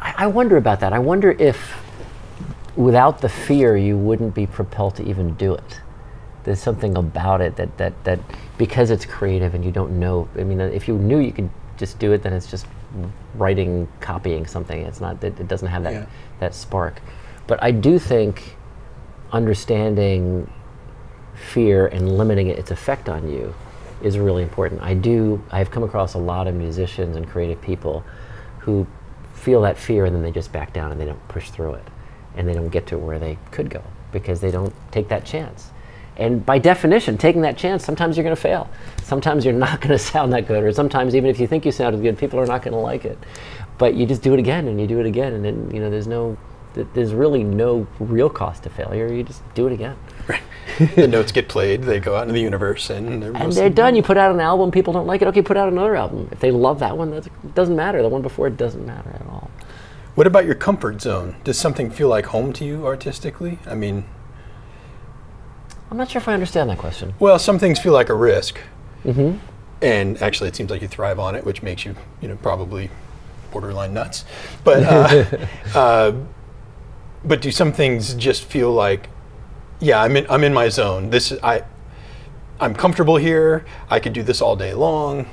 I wonder about that. I wonder if without the fear you wouldn't be propelled to even do it. There's something about it that because it's creative and you don't know, I mean, if you knew you could just do it, then it's just writing, copying something. It's not, it doesn't have that spark. But I do think understanding fear and limiting its effect on you is really important. I've come across a lot of musicians and creative people who feel that fear and then they just back down and they don't push through it, and they don't get to where they could go because they don't take that chance. And by definition, taking that chance, sometimes you're going to fail. Sometimes you're not going to sound that good, or sometimes even if you think you sounded good, people are not going to like it. But you just do it again and you do it again, and then there's really no real cost to failure. You just do it again. Right. The notes get played, they go out into the universe, and they're done. You put out an album, people don't like it. Okay, put out another album. If they love that one, it doesn't matter. The one before it doesn't matter at all. What about your comfort zone? Does something feel like home to you artistically? I mean, I'm not sure if I understand that question. Well, some things feel like a risk. Mm-hmm. And actually, it seems like you thrive on it, which makes you, probably borderline nuts. But but do some things just feel like, yeah, I'm in my zone. I'm comfortable here. I could do this all day long.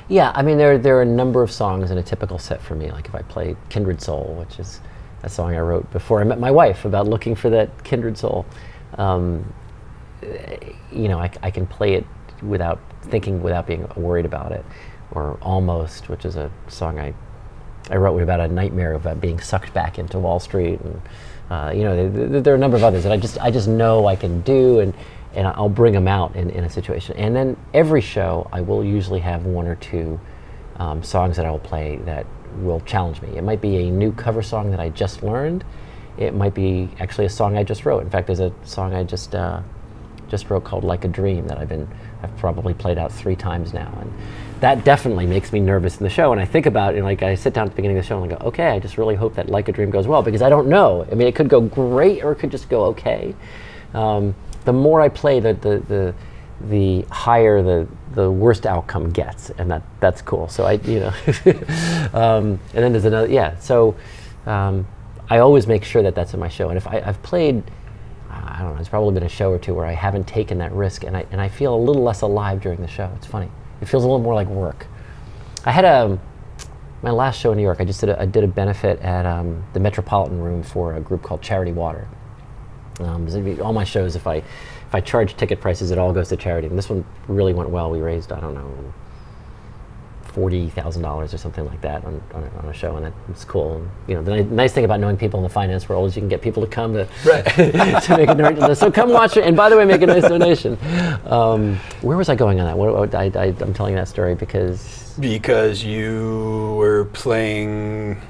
Yeah, I mean, there are a number of songs in a typical set for me. Like if I play Kindred Soul, which is a song I wrote before I met my wife about looking for that kindred soul. I can play it without thinking, without being worried about it. Or Almost, which is a song I I wrote about a nightmare of being sucked back into Wall Street, and there are a number of others that I just know I can do, and I'll bring them out in a situation. And then every show, I will usually have one or two songs that I will play that will challenge me. It might be a new cover song that I just learned. It might be actually a song I just wrote. In fact, there's a song I just wrote called "Like a Dream" that I've probably played out 3 times now, and that definitely makes me nervous in the show. And I think about it, and like I sit down at the beginning of the show and I go, okay, I just really hope that "Like a Dream" goes well, because I don't know. I mean, it could go great or it could just go okay. The more I play, the higher the worst outcome gets, and that's cool. So and then there's another, yeah. So I always make sure that that's in my show. And if I've played, I don't know, it's probably been a show or two where I haven't taken that risk, and I feel a little less alive during the show. It's funny. It feels a little more like work. I had my last show in New York. I did a benefit at the Metropolitan Room for a group called Charity Water. All my shows, if I charge ticket prices, it all goes to charity. And this one really went well. We raised, I don't know, $40,000 or something like that on a show, and it's cool. And, the nice thing about knowing people in the finance world is you can get people to come to to make a donation. So come watch it, and by the way, make a nice donation. Where was I going on that? I'm telling that story because you were playing.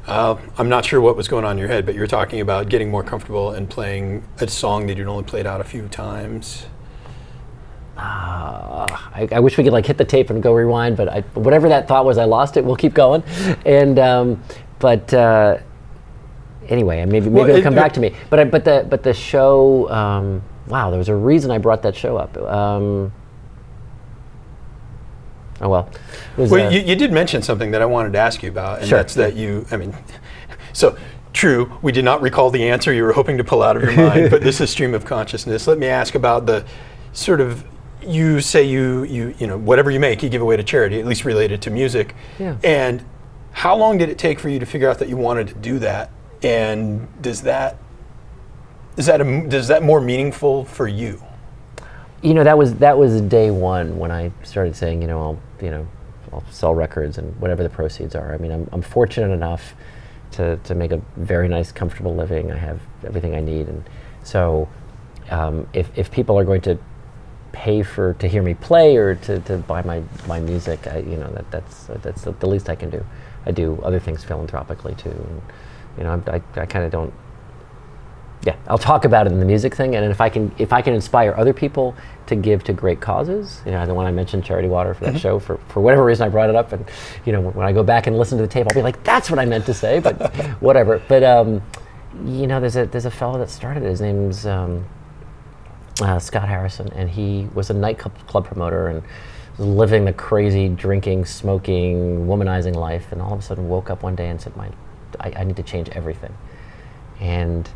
I'm not sure what was going on in your head, but you were talking about getting more comfortable and playing a song that you'd only played out a few times. I wish we could hit the tape and go rewind, but whatever that thought was, I lost it. We'll keep going, and anyway, maybe it'll come back to me. But the show. Wow, there was a reason I brought that show up. Oh well. You did mention something that I wanted to ask you about, and that's that so true, we did not recall the answer you were hoping to pull out of your mind, but this is stream of consciousness. Let me ask about the sort of, you say you whatever you make, you give away to charity, at least related to music. Yeah. And how long did it take for you to figure out that you wanted to do that? And is that more meaningful for you? That was day one when I started saying, I'll sell records and whatever the proceeds are. I mean, I'm fortunate enough to make a very nice, comfortable living. I have everything I need, and so if people are going to pay to hear me play or to buy my music, that's the least I can do. I do other things philanthropically too, and I kind of don't. Yeah, I'll talk about it in the music thing, and if I can inspire other people to give to great causes, the one I mentioned, Charity Water, for that show, for whatever reason I brought it up, and when I go back and listen to the tape, I'll be like, that's what I meant to say, but whatever. But there's a fellow that started it. His name's Scott Harrison, and he was a nightclub promoter and was living the crazy drinking, smoking, womanizing life, and all of a sudden woke up one day and said, I need to change everything. And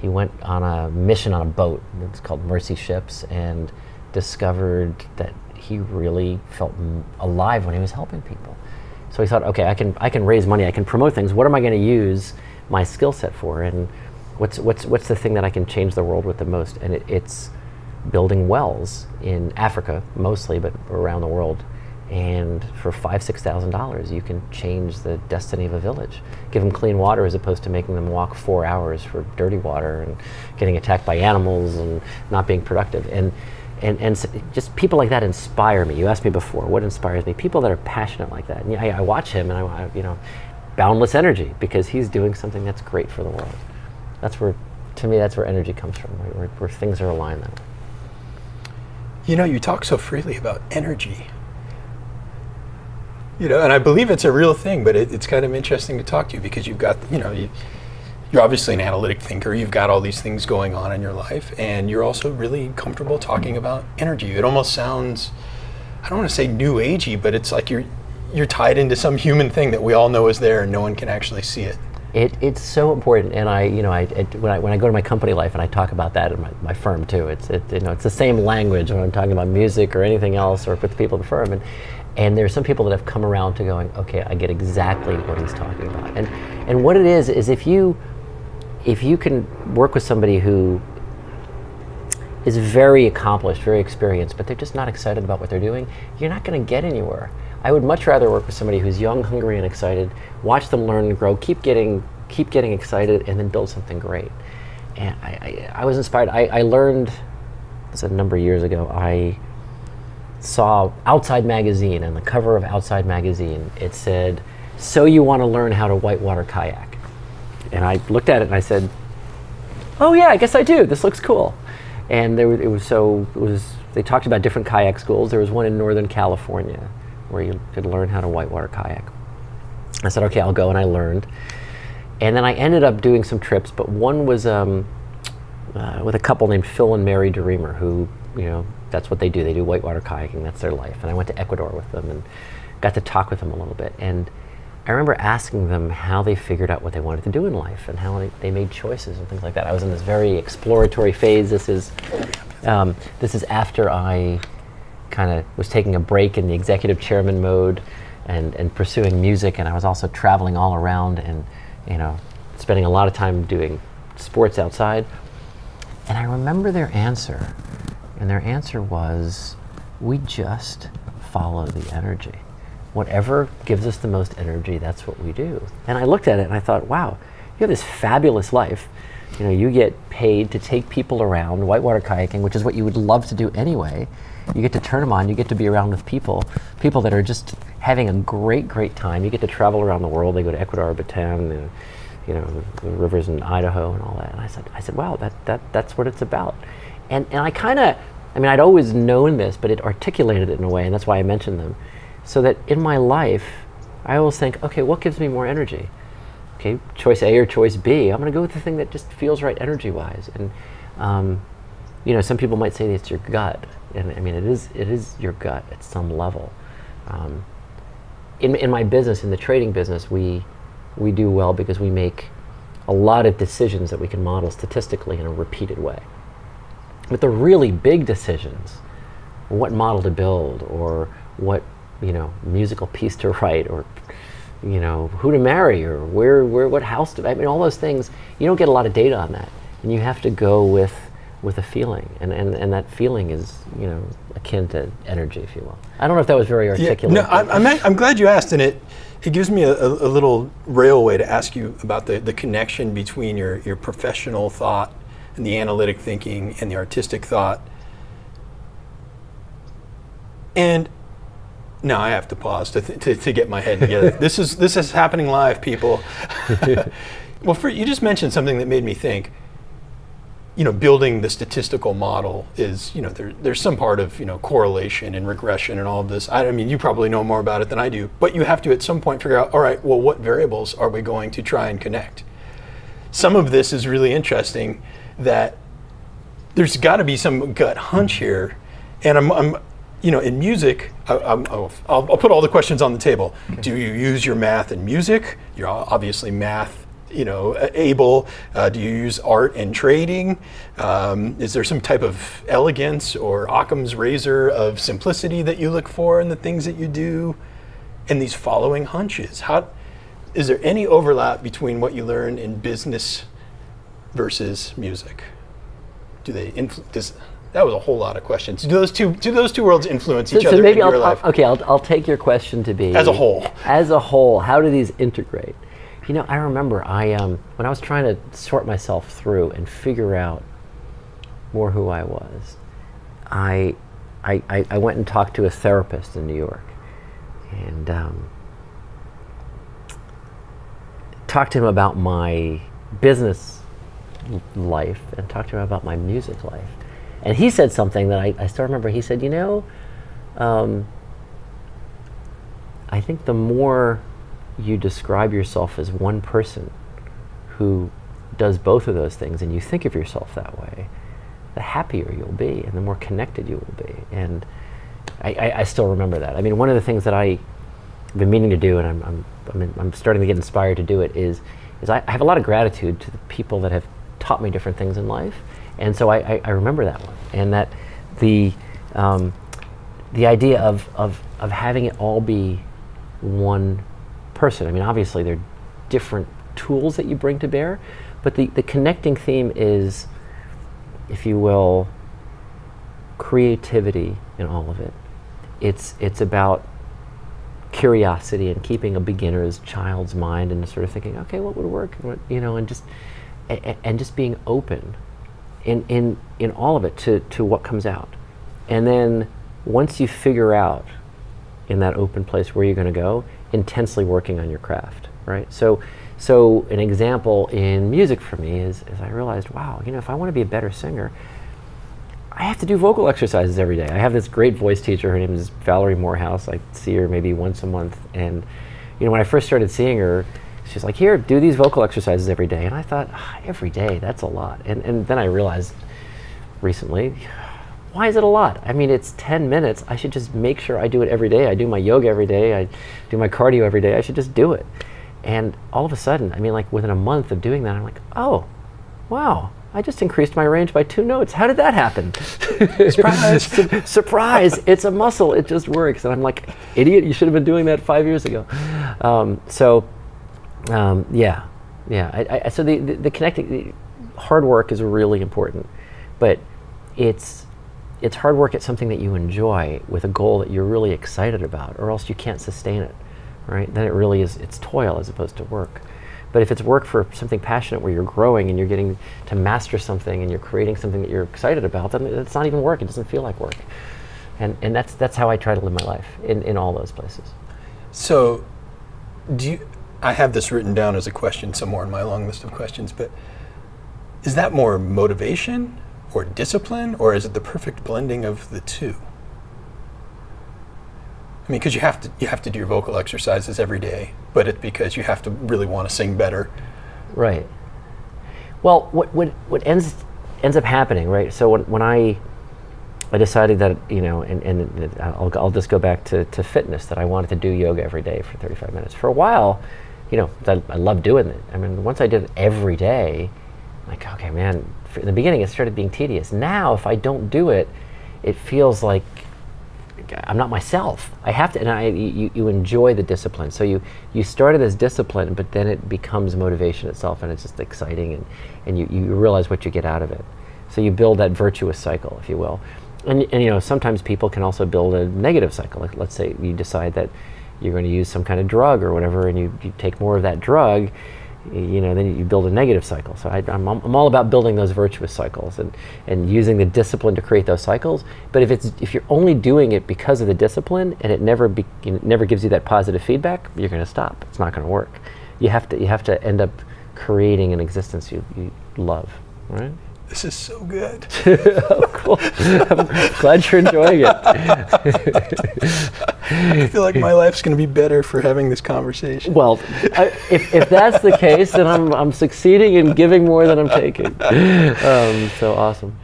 he went on a mission on a boat. It's called Mercy Ships, and discovered that he really felt alive when he was helping people. So he thought, okay, I can raise money, I can promote things. What am I going to use my skill set for? And what's the thing that I can change the world with the most? And it's building wells in Africa mostly, but around the world. And for $5,000-$6,000, you can change the destiny of a village. Give them clean water as opposed to making them walk 4 hours for dirty water and getting attacked by animals and not being productive. And just people like that inspire me. You asked me before, what inspires me? People that are passionate like that. And I watch him, and I boundless energy, because he's doing something that's great for the world. To me, that's where energy comes from, where things are aligned that way. You talk so freely about energy. And I believe it's a real thing, but it's kind of interesting to talk to you, because you've got, you're obviously an analytic thinker. You've got all these things going on in your life, and you're also really comfortable talking about energy. It almost sounds, I don't want to say new agey, but it's like you're tied into some human thing that we all know is there and no one can actually see it. It's so important, and when I go to my company life and I talk about that in my firm too, it's the same language when I'm talking about music or anything else, or with the people at the firm, and there's some people that have come around to going, okay, I get exactly what he's talking about, and what it is if you can work with somebody who is very accomplished, very experienced, but they're just not excited about what they're doing, you're not going to get anywhere. I would much rather work with somebody who's young, hungry, and excited, watch them learn and grow, keep getting excited, and then build something great. And I was inspired. I learned, this a number of years ago, I saw Outside Magazine, and the cover of Outside Magazine, it said, "So you want to learn how to whitewater kayak?" And I looked at it and I said, "Oh yeah, I guess I do. This looks cool." And they talked about different kayak schools. There was one in Northern California where you could learn how to whitewater kayak. I said, okay, I'll go, and I learned. And then I ended up doing some trips, but one was with a couple named Phil and Mary DeReamer, who, that's what they do. They do whitewater kayaking. That's their life. And I went to Ecuador with them and got to talk with them a little bit. And I remember asking them how they figured out what they wanted to do in life and how they made choices and things like that. I was in this very exploratory phase. This is after I kind of was taking a break in the executive chairman mode and pursuing music, and I was also traveling all around and spending a lot of time doing sports outside. And I remember their answer, and their answer was, we just follow the energy. Whatever gives us the most energy, that's what we do. And I looked at it and I thought, wow, you have this fabulous life. You get paid to take people around whitewater kayaking, which is what you would love to do anyway. You get to turn them on, you get to be around with people that are just having a great, great time. You get to travel around the world. They go to Ecuador, Ep.10, the rivers in Idaho and all that. And I said, wow, that's what it's about. And I I'd always known this, but it articulated it in a way, and that's why I mentioned them. So that in my life, I always think, okay, what gives me more energy? Okay, choice A or choice B. I'm going to go with the thing that just feels right energy-wise. And some people might say it's your gut, and it is your gut at some level. In my business, in the trading business, we do well because we make a lot of decisions that we can model statistically in a repeated way. But the really big decisions, what model to build, or what musical piece to write, or who to marry, or what house to, all those things, you don't get a lot of data on that, and you have to go with a feeling, and that feeling is akin to energy, if you will. I don't know if that was very articulate. Yeah, no, I'm glad you asked, and it gives me a little railway to ask you about the connection between your professional thought and the analytic thinking and the artistic thought. And now I have to pause to get my head together. This is happening live, people. Well, you just mentioned something that made me think. Building the statistical model is, there's some part of, correlation and regression and all of this. You probably know more about it than I do, but you have to at some point figure out, all right, well, what variables are we going to try and connect? Some of this is really interesting, that there's got to be some gut hunch here, and I'm in music, I'll put all the questions on the table. Okay. Do you use your math in music? You're obviously math, able. Do you use art in trading? Is there some type of elegance or Occam's razor of simplicity that you look for in the things that you do? And these following hunches, is there any overlap between what you learn in business versus music? Do they influence? That was a whole lot of questions. Do those two worlds influence each other in your life? Okay, I'll take your question to be as a whole. As a whole, how do these integrate? I remember when I was trying to sort myself through and figure out more who I was, I went and talked to a therapist in New York, and talked to him about my business life and talked to him about my music life. And he said something that I still remember. He said, I think the more you describe yourself as one person who does both of those things, and you think of yourself that way, the happier you'll be and the more connected you will be. And I still remember that. One of the things that I've been meaning to do, and I'm starting to get inspired to do it, is I have a lot of gratitude to the people that have taught me different things in life. And so I remember that one, and that the idea of having it all be one person. Obviously there are different tools that you bring to bear, but the connecting theme is, if you will, creativity in all of it. It's about curiosity and keeping a beginner's child's mind and sort of thinking, okay, what would work, and just being open in all of it to what comes out. And then once you figure out in that open place where you're going to go, intensely working on your craft, right? So an example in music for me is I realized, wow, if I want to be a better singer, I have to do vocal exercises every day. I have this great voice teacher. Her name is Valerie Morehouse. I see her maybe once a month. And when I first started seeing her, she's like, here, do these vocal exercises every day. And I thought, every day, that's a lot. And then I realized recently, why is it a lot? I mean, it's 10 minutes. I should just make sure I do it every day. I do my yoga every day. I do my cardio every day. I should just do it. And all of a sudden, like within a month of doing that, I'm like, oh, wow. I just increased my range by 2 notes. How did that happen? Surprise! Surprise! It's a muscle. It just works. And I'm like, idiot, you should have been doing that 5 years ago. So the connecting, hard work is really important, but it's hard work at something that you enjoy with a goal that you're really excited about, or else you can't sustain it, right? Then it really is, it's toil as opposed to work. But if it's work for something passionate where you're growing and you're getting to master something and you're creating something that you're excited about, then it's not even work. It doesn't feel like work. And that's how I try to live my life in all those places. So I have this written down as a question somewhere in my long list of questions, but is that more motivation or discipline, or is it the perfect blending of the two? I mean, because you have to do your vocal exercises every day, but it's because you have to really want to sing better. Right. Well, what ends up happening, right? So when I decided that, and I'll just go back to fitness, that I wanted to do yoga every day for 35 minutes. For a while, I loved doing it. I mean, once I did it every day, like, okay, man, in the beginning it started being tedious. Now, if I don't do it, it feels like I'm not myself. I have to, and you enjoy the discipline. So you started as discipline, but then it becomes motivation itself, and it's just exciting, and you realize what you get out of it. So you build that virtuous cycle, if you will. And sometimes people can also build a negative cycle. Like, let's say you decide that you're going to use some kind of drug or whatever, and you take more of that drug, then you build a negative cycle. So I'm all about building those virtuous cycles and using the discipline to create those cycles. But if you're only doing it because of the discipline and it never gives you that positive feedback, you're going to stop. It's not going to work. You have to end up creating an existence you love, right? This is so good. Oh, cool. I'm glad you're enjoying it. I feel like my life's going to be better for having this conversation. Well, if that's the case, then I'm succeeding in giving more than I'm taking. So awesome.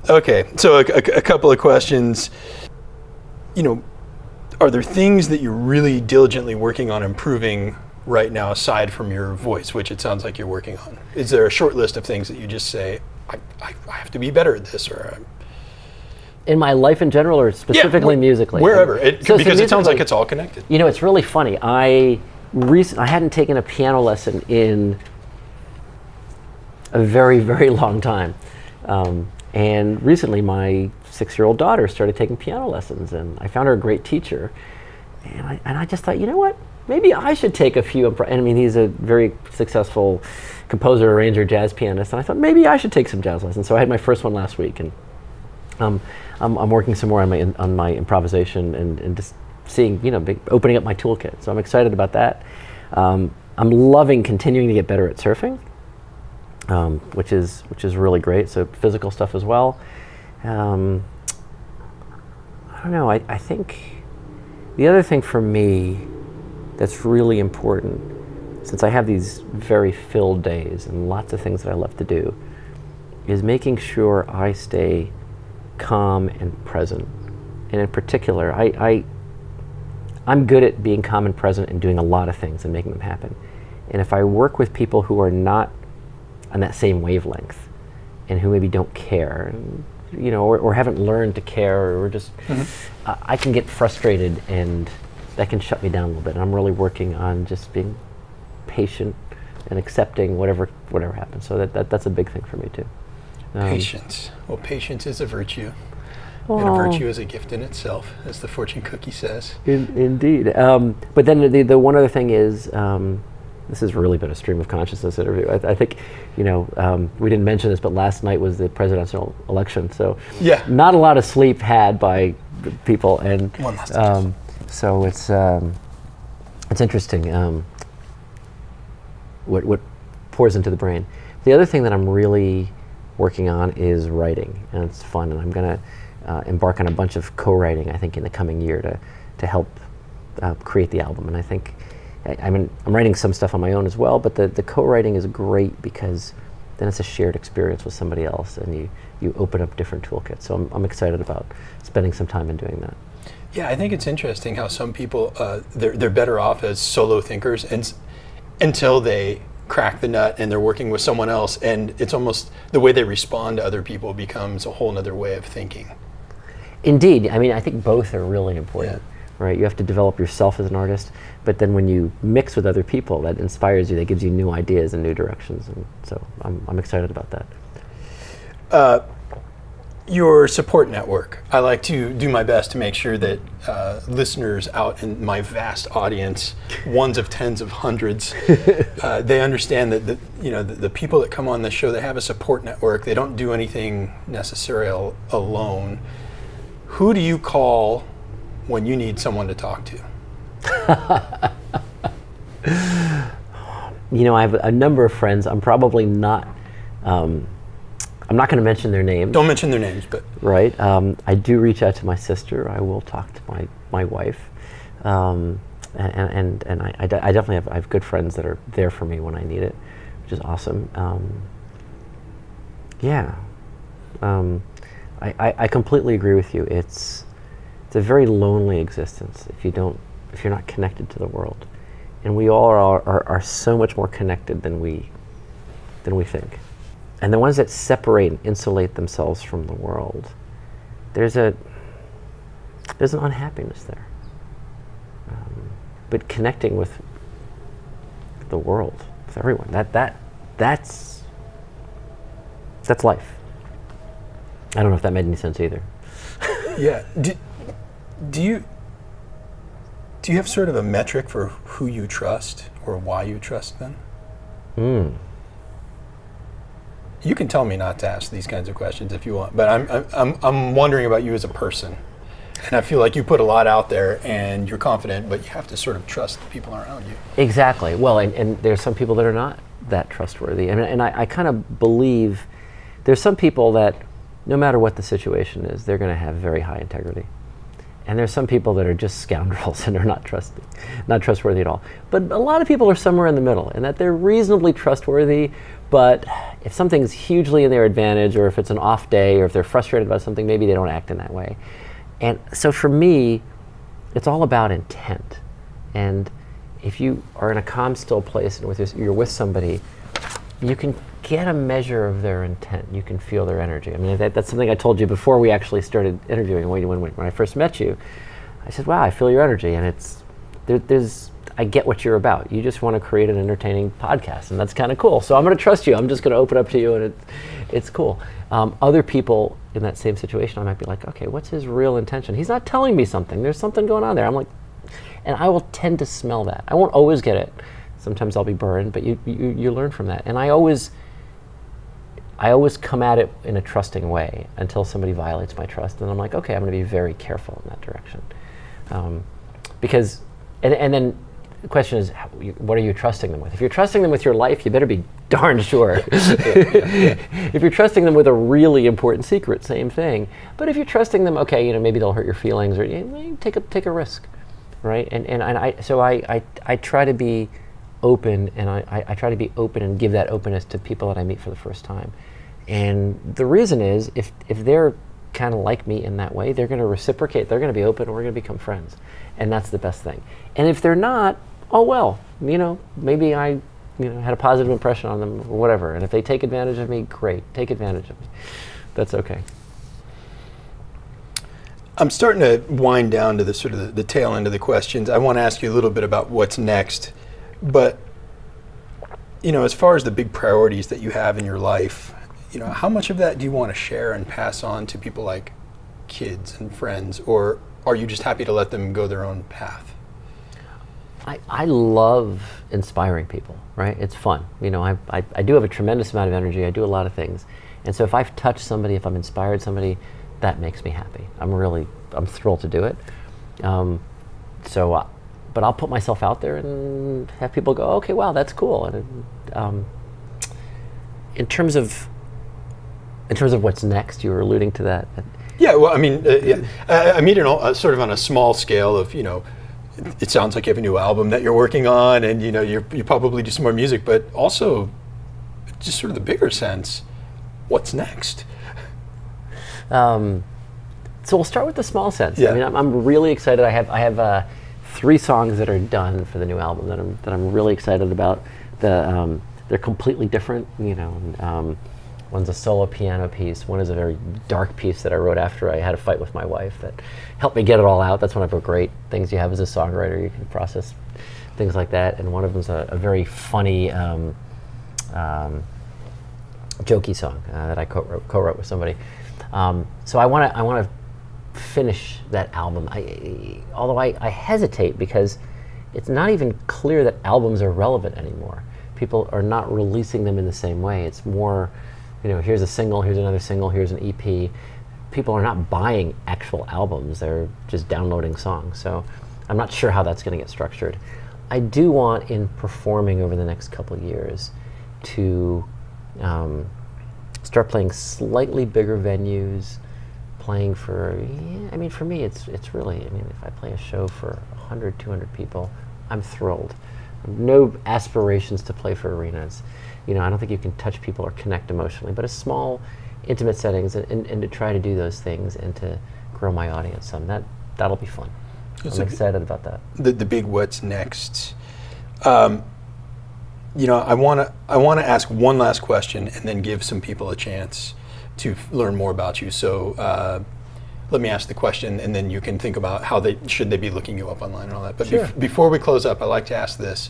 Okay, so a couple of questions. Are there things that you're really diligently working on improving right now, aside from your voice, which it sounds like you're working on? Is there a short list of things that you just say, I have to be better at this, or in my life in general, or specifically musically? Wherever, because it sounds like it's all connected. It's really funny. I hadn't taken a piano lesson in a very, very long time. And recently my 6-year-old daughter started taking piano lessons, and I found her a great teacher. And I just thought, you know what? Maybe I should take a few. And I mean, he's a very successful composer, arranger, jazz pianist. And I thought maybe I should take some jazz lessons. So I had my first one last week, and I'm working some more on my improvisation and just seeing, opening up my toolkit. So I'm excited about that. I'm loving continuing to get better at surfing, which is really great. So physical stuff as well. I don't know. I think the other thing for me that's really important, since I have these very filled days and lots of things that I love to do, is making sure I stay calm and present. And in particular, I'm good at being calm and present and doing a lot of things and making them happen. And if I work with people who are not on that same wavelength and who maybe don't care, and, or haven't learned to care, or just, I can get frustrated, and that can shut me down a little bit. And I'm really working on just being patient and accepting whatever happens. So that's a big thing for me too. Patience. Well, patience is a virtue. And a Oh. virtue is a gift in itself, as the fortune cookie says. Indeed. But then the one other thing is, this has really been a stream of consciousness interview. I think, we didn't mention this, but last night was the presidential election, so Yeah. not a lot of sleep had by people, and One last thing. so it's interesting what pours into the brain. The other thing that I'm really working on is writing, and it's fun, and I'm going to embark on a bunch of co-writing, I think, in the coming year to help create the album. And I think, I'm writing some stuff on my own as well, but the co-writing is great because then it's a shared experience with somebody else, and you open up different toolkits. So I'm excited about spending some time in doing that. Yeah, I think it's interesting how some people, they're better off as solo thinkers until they crack the nut and they're working with someone else, and it's almost the way they respond to other people becomes a whole nother way of thinking. Indeed. I think both are really important, right? You have to develop yourself as an artist, but then when you mix with other people, that inspires you, that gives you new ideas and new directions, and so I'm excited about that. Your support network. I like to do my best to make sure that listeners out in my vast audience, ones of tens of hundreds, they understand that the people that come on the show, they have a support network. They don't do anything necessarily alone. Who do you call when you need someone to talk to? I have a number of friends. I'm probably not. I'm not going to mention their names. Don't mention their names, but right. I do reach out to my sister. I will talk to my wife, and I definitely have good friends that are there for me when I need it, which is awesome. I completely agree with you. It's a very lonely existence if you're not connected to the world, and we all are so much more connected than we think. And the ones that separate and insulate themselves from the world, there's an unhappiness there. But connecting with the world, with everyone, that's life. I don't know if that made any sense either. yeah. Do you have sort of a metric for who you trust or why you trust them? You can tell me not to ask these kinds of questions if you want, but I'm wondering about you as a person, and I feel like you put a lot out there, and you're confident, but you have to sort of trust the people around you. Exactly. Well, and there's some people that are not that trustworthy, and I kind of believe there's some people that no matter what the situation is, they're going to have very high integrity, and there's some people that are just scoundrels and are not trustworthy at all. But a lot of people are somewhere in the middle, and that they're reasonably trustworthy. But if something's hugely in their advantage, or if it's an off day, or if they're frustrated about something, maybe they don't act in that way. And so for me, it's all about intent. And if you are in a calm, still place and you're with somebody, you can get a measure of their intent. You can feel their energy. That's something I told you before we actually started interviewing. When I first met you, I said, wow, I feel your energy. And I get what you're about. You just want to create an entertaining podcast, and that's kind of cool. So I'm going to trust you. I'm just going to open up to you, and it's cool. Other people in that same situation, I might be like, okay, what's his real intention? He's not telling me something. There's something going on there. I'm like, and I will tend to smell that. I won't always get it. Sometimes I'll be burned, but you learn from that. And I always come at it in a trusting way until somebody violates my trust, and I'm like, okay, I'm going to be very careful in that direction, because then. The question is, what are you trusting them with? If you're trusting them with your life, you better be darn sure. If you're trusting them with a really important secret, same thing. But if you're trusting them, okay, maybe they'll hurt your feelings, or take a risk, right? And I try to be open, and I try to be open and give that openness to people that I meet for the first time. And the reason is, if they're kind of like me in that way, they're going to reciprocate. They're going to be open, and we're going to become friends, and that's the best thing. And if they're not, oh well, maybe I had a positive impression on them or whatever. And if they take advantage of me, great, take advantage of me. That's okay. I'm starting to wind down to the sort of the tail end of the questions. I want to ask you a little bit about what's next, but as far as the big priorities that you have in your life, how much of that do you want to share and pass on to people like kids and friends, or are you just happy to let them go their own path? I love inspiring people, right? It's fun. You know, I do have a tremendous amount of energy. I do a lot of things. And so if I've touched somebody, if I've inspired somebody, that makes me happy. I'm thrilled to do it. But I'll put myself out there and have people go, okay, wow, that's cool. And in terms of what's next, you were alluding to that. Yeah, well, I mean, I mean it sort of on a small scale of, you know, it sounds like you have a new album that you're working on, and you know, you probably do some more music, but also just sort of the bigger sense, what's next? So we'll start with the small sense. Yeah. I mean, I'm really excited. I have 3 songs that are done for the new album that I'm really excited about. They're completely different. You know, one's a solo piano piece. One is a very dark piece that I wrote after I had a fight with my wife that helped me get it all out. That's one of the great things you have as a songwriter. You can process things like that. And one of them's a very funny, jokey song that I co-wrote with somebody. So I want to finish that album. Although I hesitate because it's not even clear that albums are relevant anymore. People are not releasing them in the same way. It's more, you know, here's a single, here's another single, here's an EP. People are not buying actual albums, they're just downloading songs. So I'm not sure how that's going to get structured. I do want, in performing over the next couple of years, to start playing slightly bigger venues, playing for, I mean, for me, it's really, I mean, if I play a show for 100, 200 people, I'm thrilled. No aspirations to play for arenas. You know, I don't think you can touch people or connect emotionally, but a small, intimate settings and to try to do those things and to grow my audience some. That'll be fun. I'm excited about that. The big what's next. You know, I want to ask one last question and then give some people a chance to learn more about you. So let me ask the question, and then you can think about how should they be looking you up online and all that. But sure. Before we close up, I like to ask this: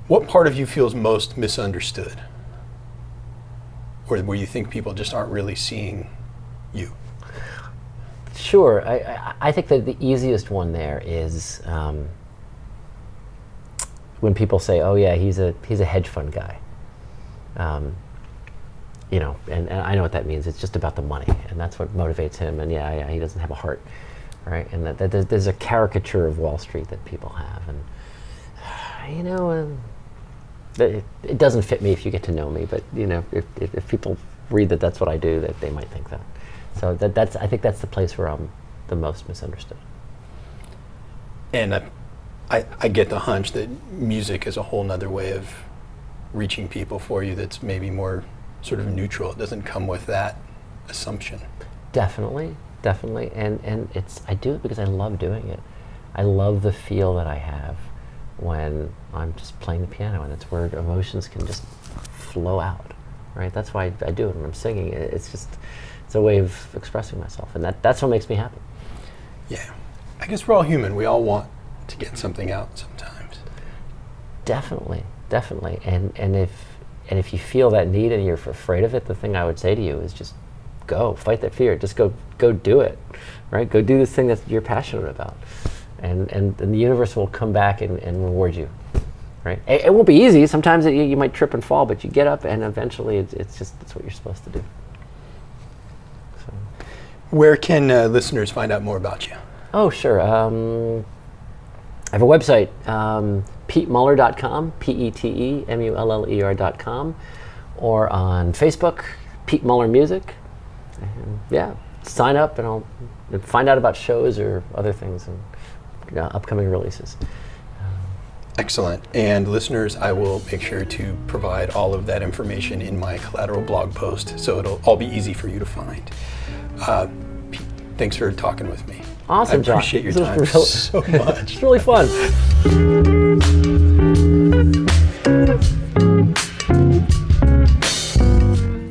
what part of you feels most misunderstood, or where you think people just aren't really seeing you? Sure. I think that the easiest one there is when people say, "Oh yeah, he's a hedge fund guy." You know, and I know what that means. It's just about the money, and that's what motivates him. And yeah, he doesn't have a heart, right? And that there's a caricature of Wall Street that people have, and you know, it doesn't fit me if you get to know me. But you know, if people read that that's what I do, that they might think that. So I think that's the place where I'm the most misunderstood. And I get the hunch that music is a whole nother way of reaching people for you that's maybe more sort of neutral. It doesn't come with that assumption. Definitely. And I do it because I love doing it. I love the feel that I have when I'm just playing the piano, and it's where emotions can just flow out, right? That's why I do it when I'm singing. It's a way of expressing myself, and that's what makes me happy. Yeah. I guess we're all human. We all want to get something out sometimes. Definitely. And if you feel that need and you're afraid of it, the thing I would say to you is just go, fight that fear. Just go do it, right? Go do this thing that you're passionate about, and the universe will come back and reward you, right? It won't be easy. Sometimes you might trip and fall, but you get up, and eventually it's what you're supposed to do. So. Where can listeners find out more about you? Oh, sure. I have a website, PeteMuller.com, PeteMuller.com, or on Facebook, Pete Muller Music. And yeah, sign up and I'll find out about shows or other things and upcoming releases. Excellent. And listeners, I will make sure to provide all of that information in my collateral blog post, so it'll all be easy for you to find. Pete, thanks for talking with me. Awesome, John. I appreciate your time so much. It's really fun.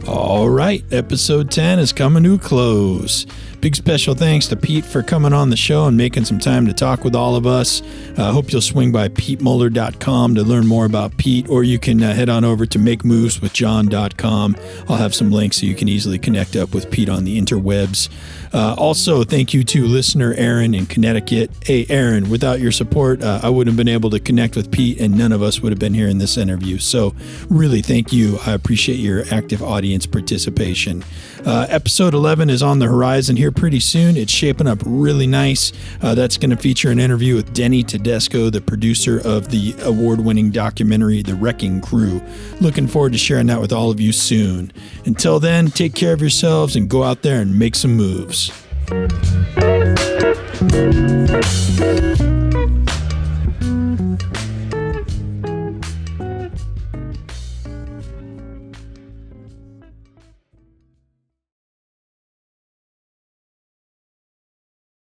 All right. right, episode 10 is coming to a close. Big special thanks to Pete for coming on the show and making some time to talk with all of us. I hope you'll swing by PeteMuller.com to learn more about Pete, or you can head on over to MakeMovesWithJohn.com. I'll have some links so you can easily connect up with Pete on the interwebs. Also, thank you to listener Aaron in Connecticut. Hey, Aaron, without your support, I wouldn't have been able to connect with Pete, and none of us would have been here in this interview. So really, thank you. I appreciate your active audience participation. Episode 11 is on the horizon here pretty soon. It's shaping up really nice. That's going to feature an interview with Denny Tedesco, the producer of the award-winning documentary, The Wrecking Crew. Looking forward to sharing that with all of you soon. Until then, take care of yourselves and go out there and make some moves.